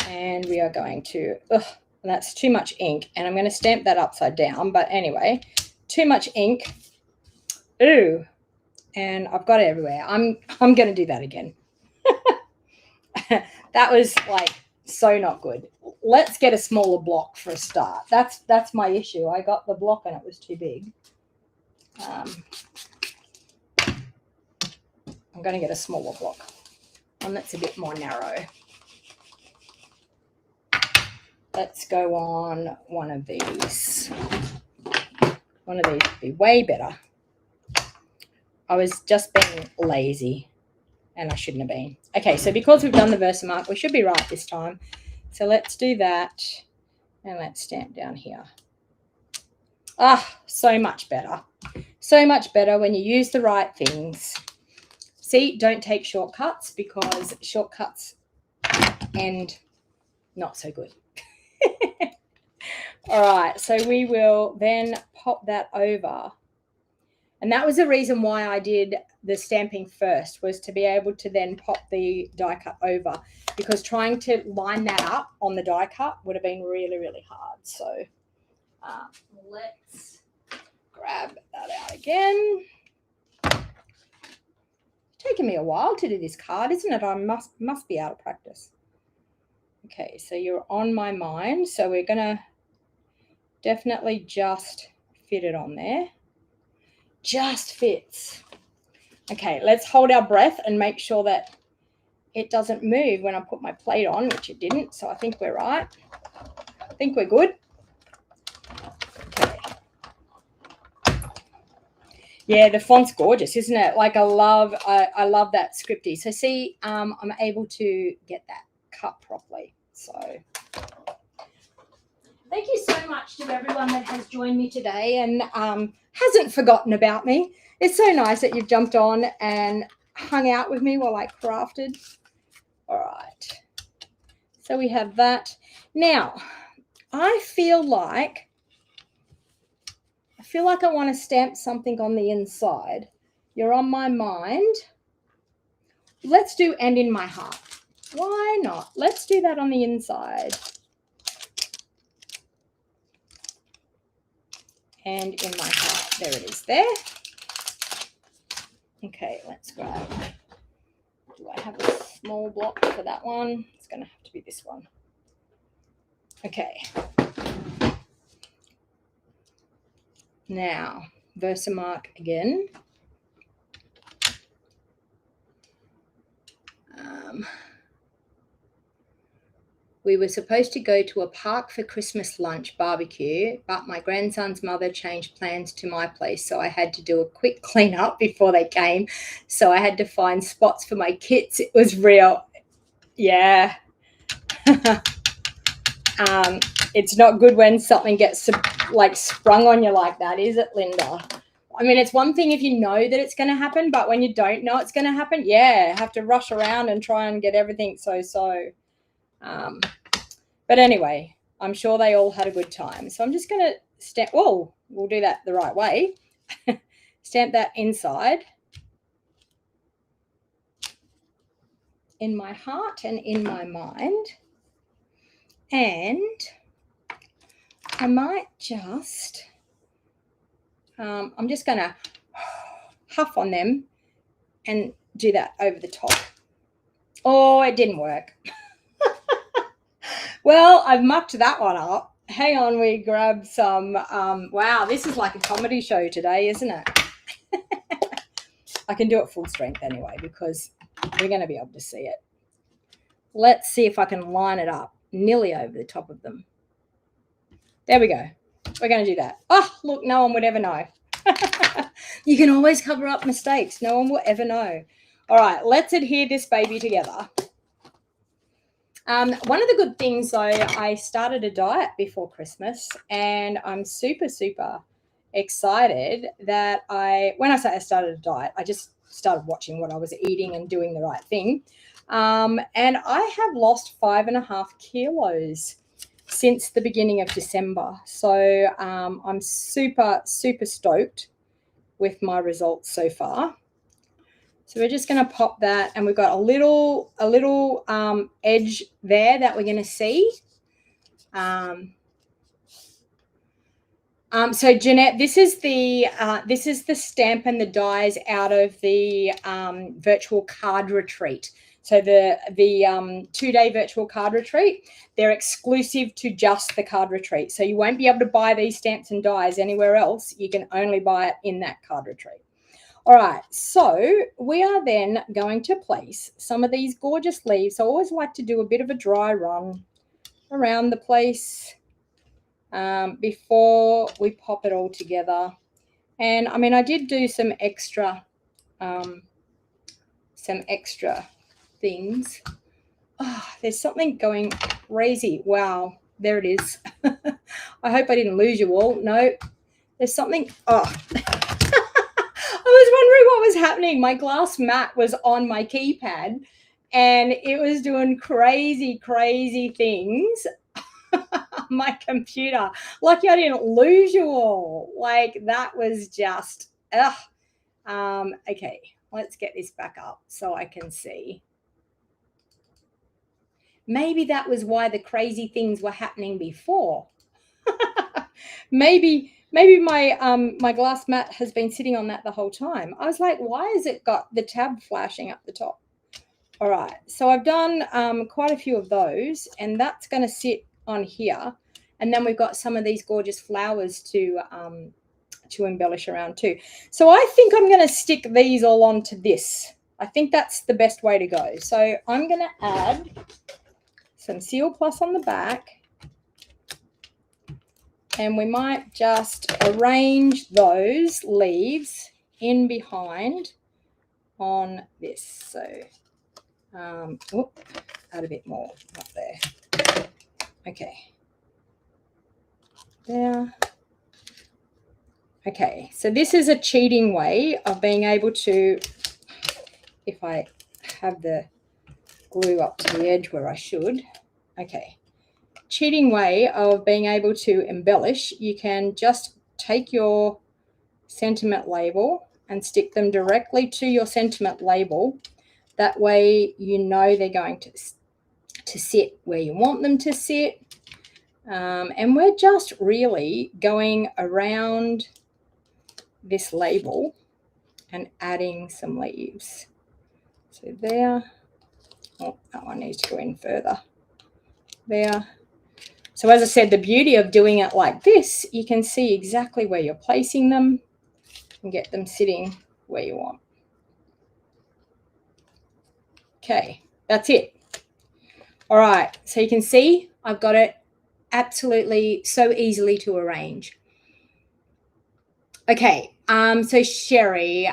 And we are going to, that's too much ink, and I'm going to stamp that upside down. But anyway, too much ink. Ooh. And I've got it everywhere. I'm going to do that again. That was like so not good. Let's get a smaller block for a start. That's my issue. I got the block and it was too big. I'm going to get a smaller block, one that's a bit more narrow. let's go on one of these. One of these would be way better. I was just being lazy and I shouldn't have been. Okay, so because we've done the Versamark, we should be right this time. So let's do that and let's stamp down here. Ah, so much better. So much better when you use the right things. See, don't take shortcuts because shortcuts end not so good. All right, so we will then pop that over. And that was the reason why I did the stamping first, was to be able to then pop the die cut over, because trying to line that up on the die cut would have been really, really hard. So let's grab that out again. It's taken me a while to do this card, isn't it? I must be out of practice. Okay, so you're on my mind. So we're going to definitely just fit it on there. Just fits. Okay, let's hold our breath and make sure that it doesn't move when I put my plate on, which it didn't. So I think we're right. I think we're good. Okay. Yeah, the font's gorgeous, isn't it? Like I love that scripty. So see, I'm able to get that cut properly. So thank you so much to everyone that has joined me today and hasn't forgotten about me. It's so nice that you've jumped on and hung out with me while I crafted. All right. So we have that. Now, I feel like I want to stamp something on the inside. You're on my mind. Let's do and in my heart. Why not? Let's do that on the inside. And in my heart. There it is there. Okay, let's grab. Do I have a small block for that one? It's going to have to be this one. Okay. Now, Versamark again. We were supposed to go to a park for Christmas lunch barbecue, but my grandson's mother changed plans to my place, so I had to do a quick clean up before they came. So I had to find spots for my kits. It was real. Yeah. It's not good when something gets like sprung on you like that, is it, Linda? I mean, it's one thing if you know that it's going to happen, but when you don't know it's going to happen, yeah, have to rush around and try and get everything so. But anyway, I'm sure they all had a good time. So I'm just going to stamp. Whoa, we'll do that the right way. Stamp that inside. In my heart and in my mind. And I might just, I'm just going to huff on them and do that over the top. Oh, it didn't work. Well, I've mucked that one up. Hang on, we grab some, wow, this is like a comedy show today, isn't it? I can do it full strength anyway because we're going to be able to see it. Let's see if I can line it up nearly over the top of them. There we go. We're going to do that. Oh, look, no one would ever know. You can always cover up mistakes. No one will ever know. All right, let's adhere this baby together. One of the good things, though, I started a diet before Christmas, and I'm super, super excited that when I say I started a diet, I just started watching what I was eating and doing the right thing. And I have lost 5.5 kilos since the beginning of December. So I'm super, super stoked with my results so far. So we're just going to pop that, and we've got a little edge there that we're going to see. So Jeanette, this is the stamp and the dies out of the virtual card retreat. So the 2-day virtual card retreat, they're exclusive to just the card retreat. So you won't be able to buy these stamps and dies anywhere else. You can only buy it in that card retreat. All right, so we are then going to place some of these gorgeous leaves. So I always like to do a bit of a dry run around the place before we pop it all together. And I mean, I did do some extra things. Oh, there's something going crazy. Wow, there it is. I hope I didn't lose you all. No, there's something. Oh, I was wondering what was happening. My glass mat was on my keypad and it was doing crazy, crazy things on my computer. Lucky I didn't lose you all. Like, that was just, ugh. Okay, let's get this back up so I can see. Maybe that was why the crazy things were happening before. maybe my glass mat has been sitting on that the whole time. I was like, why has it got the tab flashing up the top? All right, so I've done quite a few of those, and that's going to sit on here. And then we've got some of these gorgeous flowers to embellish around too. So I think I'm going to stick these all onto this. I think that's the best way to go. So I'm going to add some Seal Plus on the back. And we might just arrange those leaves in behind on this. So, add a bit more up there. Okay. There. Okay, so this is a cheating way of being able to, if I have the glue up to the edge where I should. Okay. Cheating way of being able to embellish. You can just take your sentiment label and stick them directly to your sentiment label. That way you know they're going to sit where you want them to sit. And we're just really going around this label and adding some leaves. So there. Oh, that one needs to go in further. There. So as I said, the beauty of doing it like this, you can see exactly where you're placing them and get them sitting where you want. Okay, that's it. All right, so you can see I've got it absolutely so easily to arrange. Okay, so Sherry,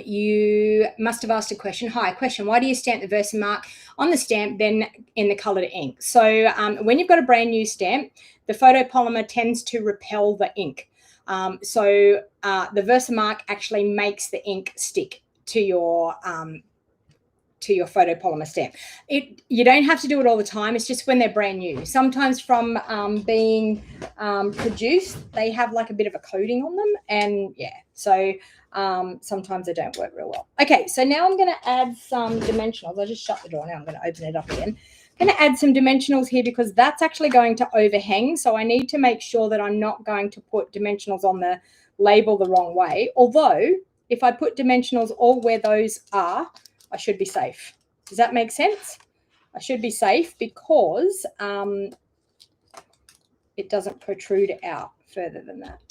you must have asked a question. Hi, question, why do you stamp the Versamark on the stamp then in the coloured ink? So when you've got a brand new stamp, the photopolymer tends to repel the ink. So the Versamark actually makes the ink stick to your photopolymer stamp. You don't have to do it all the time. It's just when they're brand new. Sometimes from being produced, they have like a bit of a coating on them, and yeah, so sometimes they don't work real well. Okay, so now I'm going to add some dimensionals. I'll just shut the door now. I'm going to open it up again. I'm going to add some dimensionals here because that's actually going to overhang. So I need to make sure that I'm not going to put dimensionals on the label the wrong way. Although if I put dimensionals all where those are, I should be safe. Does that make sense? I should be safe because it doesn't protrude out further than that.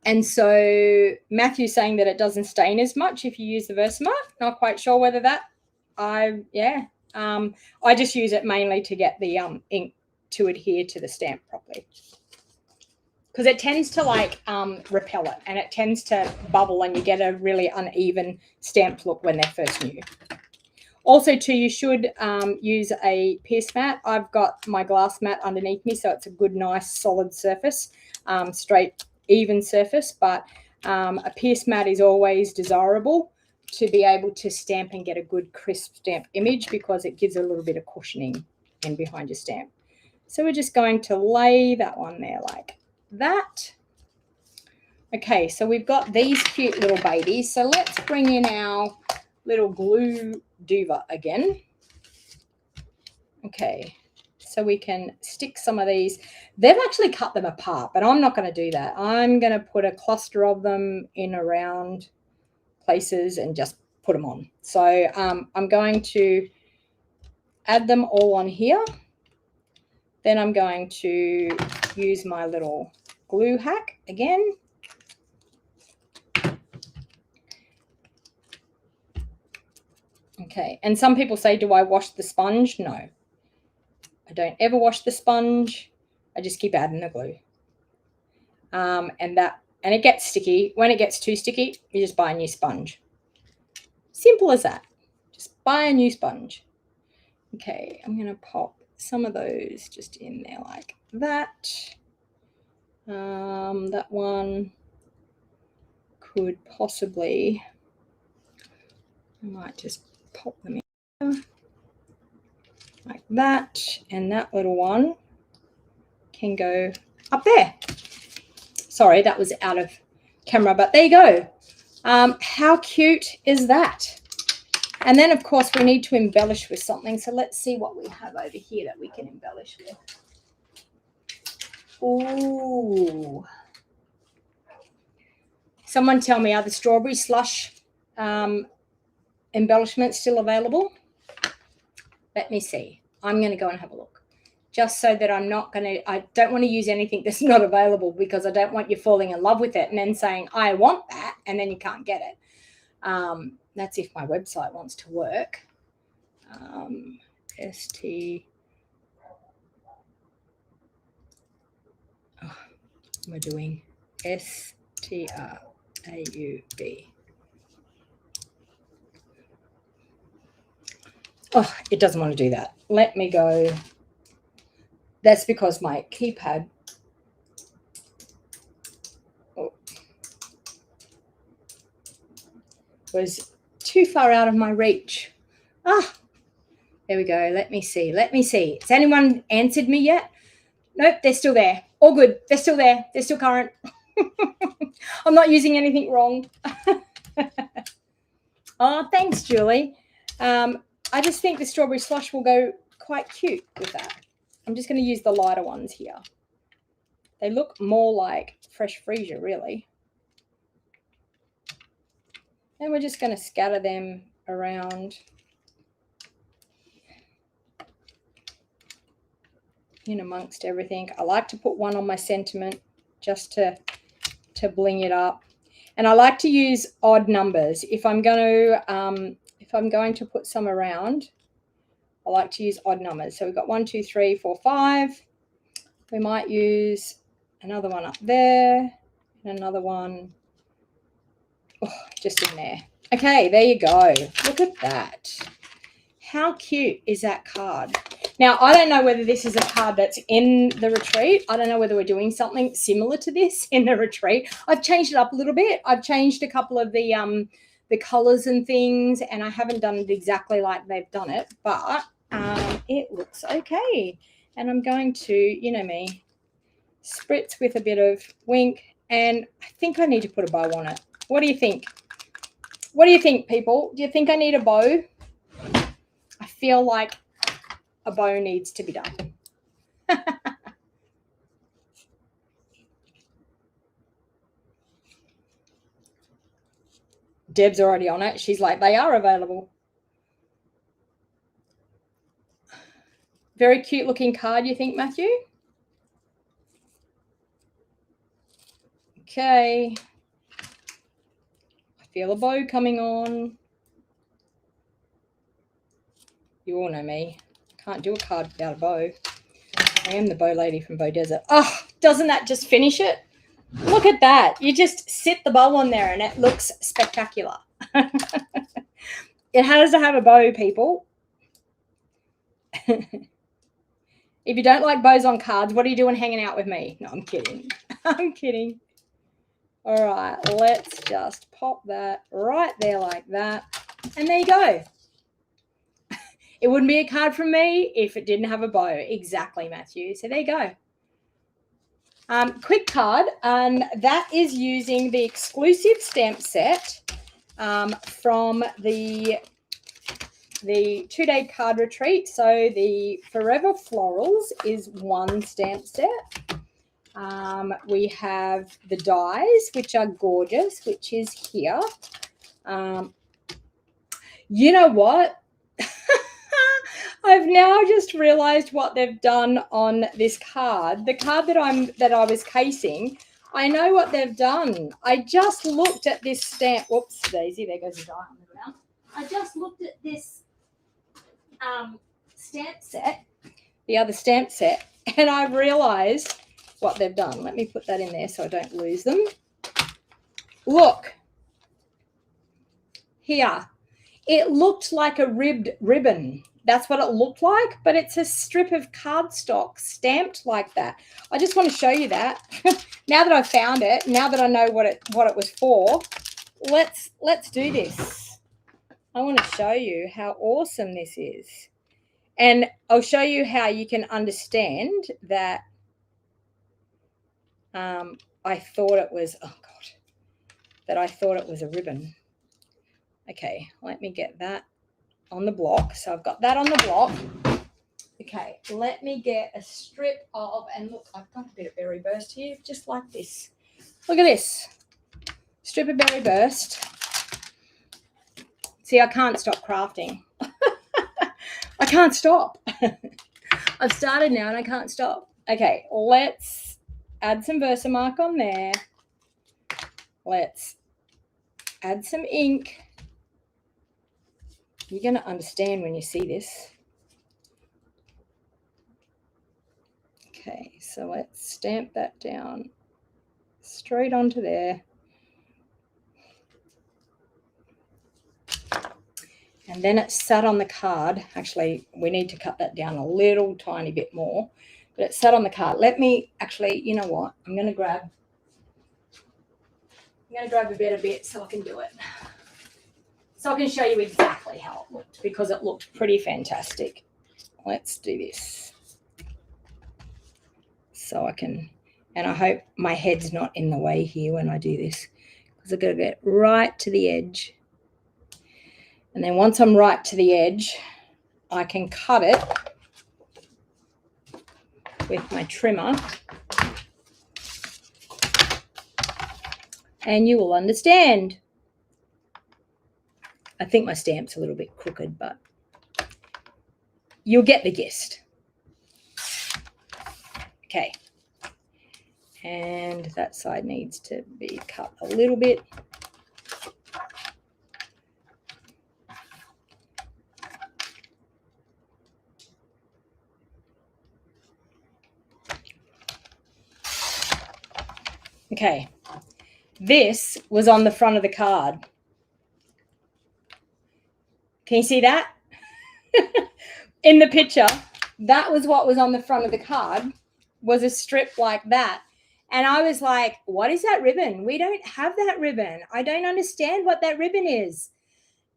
And so Matthew's saying that it doesn't stain as much if you use the Versamark. Not quite sure whether that, I just use it mainly to get the ink to adhere to the stamp properly, because it tends to like repel it, and it tends to bubble, and you get a really uneven stamped look when they're first new. Also too, you should use a pierce mat. I've got my glass mat underneath me, so it's a good, nice, solid surface, straight, even surface, but a pierce mat is always desirable to be able to stamp and get a good crisp stamp image, because it gives a little bit of cushioning in behind your stamp. So we're just going to lay that one there like that. Okay, so we've got these cute little babies. So let's bring in our little glue duva again. Okay, so we can stick some of these. They've actually cut them apart, but I'm not going to do that. I'm going to put a cluster of them in around places and just put them on. So I'm going to add them all on here. Then I'm going to use my little glue hack again. Okay, and some people say, do I wash the sponge? No, I don't ever wash the sponge. I just keep adding the glue. And it gets sticky. When it gets too sticky, you just buy a new sponge. Simple as that. Just buy a new sponge. Okay, I'm going to pop some of those just in there like that. That one could possibly, I might just pop them in like that, and that little one can go up there. Sorry, that was out of camera, but there you go. How cute is that? And then, of course, we need to embellish with something. So let's see what we have over here that we can embellish with. Ooh. Someone tell me, are the strawberry slush embellishments still available? Let me see. I'm going to go and have a look. Just so that I'm not going to, I don't want to use anything that's not available, because I don't want you falling in love with it and then saying, I want that, and then you can't get it. That's if my website wants to work. We're doing STRAUB. Oh, it doesn't want to do that. Let me go. That's because my keypad was too far out of my reach. There we go. Let me see. Has anyone answered me yet? Nope, they're still there. All good. They're still there. They're still current. I'm not using anything wrong. Oh, thanks, Julie. I just think the strawberry slush will go quite cute with that. I'm just going to use the lighter ones here. They look more like fresh freesia, really. And we're just going to scatter them around in amongst everything. I like to put one on my sentiment just to bling it up. And I like to use odd numbers. If I'm going to put some around, I like to use odd numbers. So we've got 1, 2, 3, 4, 5. We might use another one up there and another one just in there. Okay, there you go. Look at that. How cute is that card? Now, I don't know whether this is a card that's in the retreat. I don't know whether we're doing something similar to this in the retreat. I've changed it up a little bit. I've changed a couple of the colors and things, and I haven't done it exactly like they've done it, but it looks okay. And I'm going to, you know me, spritz with a bit of wink, and I think I need to put a bow on it. What do you think? What do you think, people? Do you think I need a bow? I feel like a bow needs to be done. Deb's already on it. She's like, they are available. Very cute looking card, you think, Matthew? Okay. I feel a bow coming on. You all know me. Can't do a card without a bow. I am the bow lady from Bow Desert. Oh, doesn't that just finish it? Look at that. You just sit the bow on there and it looks spectacular. It has to have a bow, people. If you don't like bows on cards, what are you doing hanging out with me? No, I'm kidding. I'm kidding. All right, let's just pop that right there like that. And there you go. It wouldn't be a card from me if it didn't have a bow. Exactly, Matthew. So there you go. Quick card, and that is using the exclusive stamp set from the 2-day card retreat. So the Forever Florals is one stamp set. We have the dies, which are gorgeous, which is here. You know what? I've now just realized what they've done on this card. The card that I was casing, I know what they've done. I just looked at this stamp. Whoops, Daisy, there goes the die on the ground. I just looked at this stamp set, the other stamp set, and I've realized what they've done. Let me put that in there so I don't lose them. Look here. It looked like a ribbed ribbon. That's what it looked like, but it's a strip of cardstock stamped like that. I just want to show you that. Now that I found it, now that I know what it was for, let's do this. I want to show you how awesome this is. And I'll show you how you can understand that I thought it was, oh God, that I thought it was a ribbon. Okay, let me get that on the block. So I've got that on the block. Okay, let me get a strip of, and look, I've got a bit of berry burst here, just like this. Look at this. Strip of berry burst. See, I can't stop crafting. I can't stop. I've started now and I can't stop. Okay, let's add some Versamark on there. Let's add some ink. You're going to understand when you see this. Okay, so let's stamp that down straight onto there. And then it's sat on the card. Actually, we need to cut that down a little tiny bit more, but it's sat on the card. Let me actually, you know what? I'm going to grab a better bit so I can do it. So I can show you exactly how it looked, because it looked pretty fantastic. Let's do this. So I can, and I hope my head's not in the way here when I do this, because I've got to get right to the edge. And then once I'm right to the edge, I can cut it with my trimmer. And you will understand. I think my stamp's a little bit crooked, but you'll get the gist. Okay. And that side needs to be cut a little bit. Okay. This was on the front of the card. Can you see that? In the picture, that was what was on the front of the card, was a strip like that. And I was like, what is that ribbon? We don't have that ribbon. I don't understand what that ribbon is.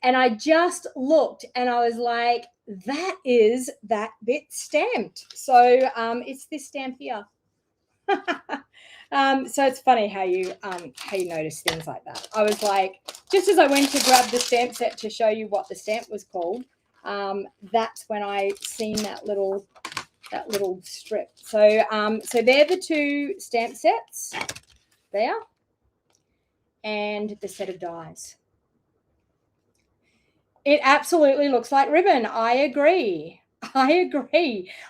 And I just looked and I was like, that is that bit stamped. So it's this stamp here. So it's funny how you notice things like that. I was like, just as I went to grab the stamp set to show you what the stamp was called, that's when I seen that little strip. So so they're the two stamp sets there, and the set of dies. It absolutely looks like ribbon. I agree.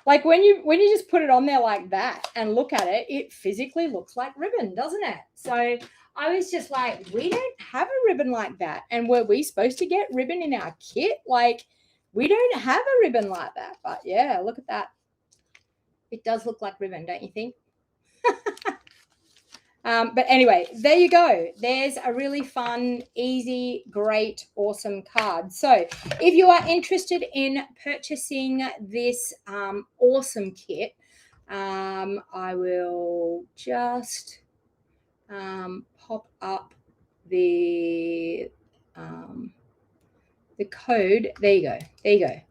Like when you just put it on there like that and look at it, it physically looks like ribbon, doesn't it? So I was just like, we don't have a ribbon like that. And were we supposed to get ribbon in our kit? Like, we don't have a ribbon like that. But yeah, look at that. It does look like ribbon, don't you think? But anyway, there you go. There's a really fun, easy, great, awesome card. So if you are interested in purchasing this awesome kit, I will just pop up the code. There you go. There you go.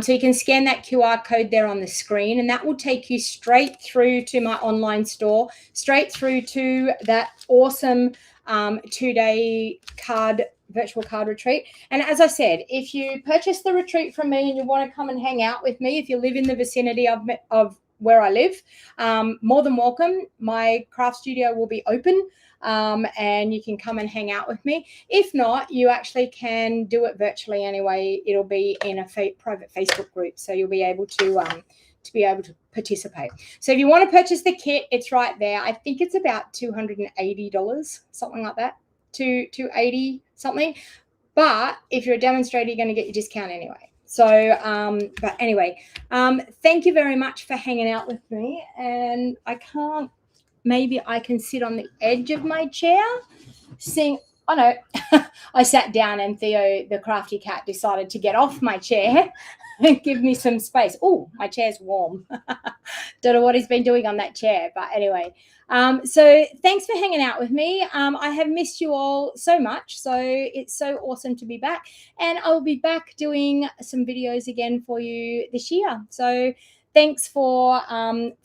So you can scan that QR code there on the screen, and that will take you straight through to my online store, straight through to that awesome 2-day virtual card retreat. And as I said, if you purchase the retreat from me and you want to come and hang out with me, if you live in the vicinity of where I live, more than welcome. My craft studio will be open, and you can come and hang out with me. If not, you actually can do it virtually anyway. It'll be in a private Facebook group, so you'll be able to participate. So if you want to purchase the kit, it's right there. I think it's about $280, something like that, 280 something. But if you're a demonstrator, you're going to get your discount anyway. So, but anyway, thank you very much for hanging out with me. And maybe I can sit on the edge of my chair, sing. Oh no, I sat down and Theo, the crafty cat, decided to get off my chair and give me some space. Oh, my chair's warm. Don't know what he's been doing on that chair, but anyway. So thanks for hanging out with me. I have missed you all so much. So it's so awesome to be back. And I'll be back doing some videos again for you this year. So thanks for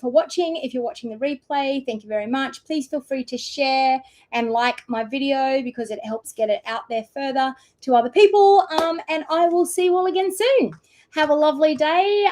watching. If you're watching the replay, thank you very much. Please feel free to share and like my video because it helps get it out there further to other people. And I will see you all again soon. Have a lovely day.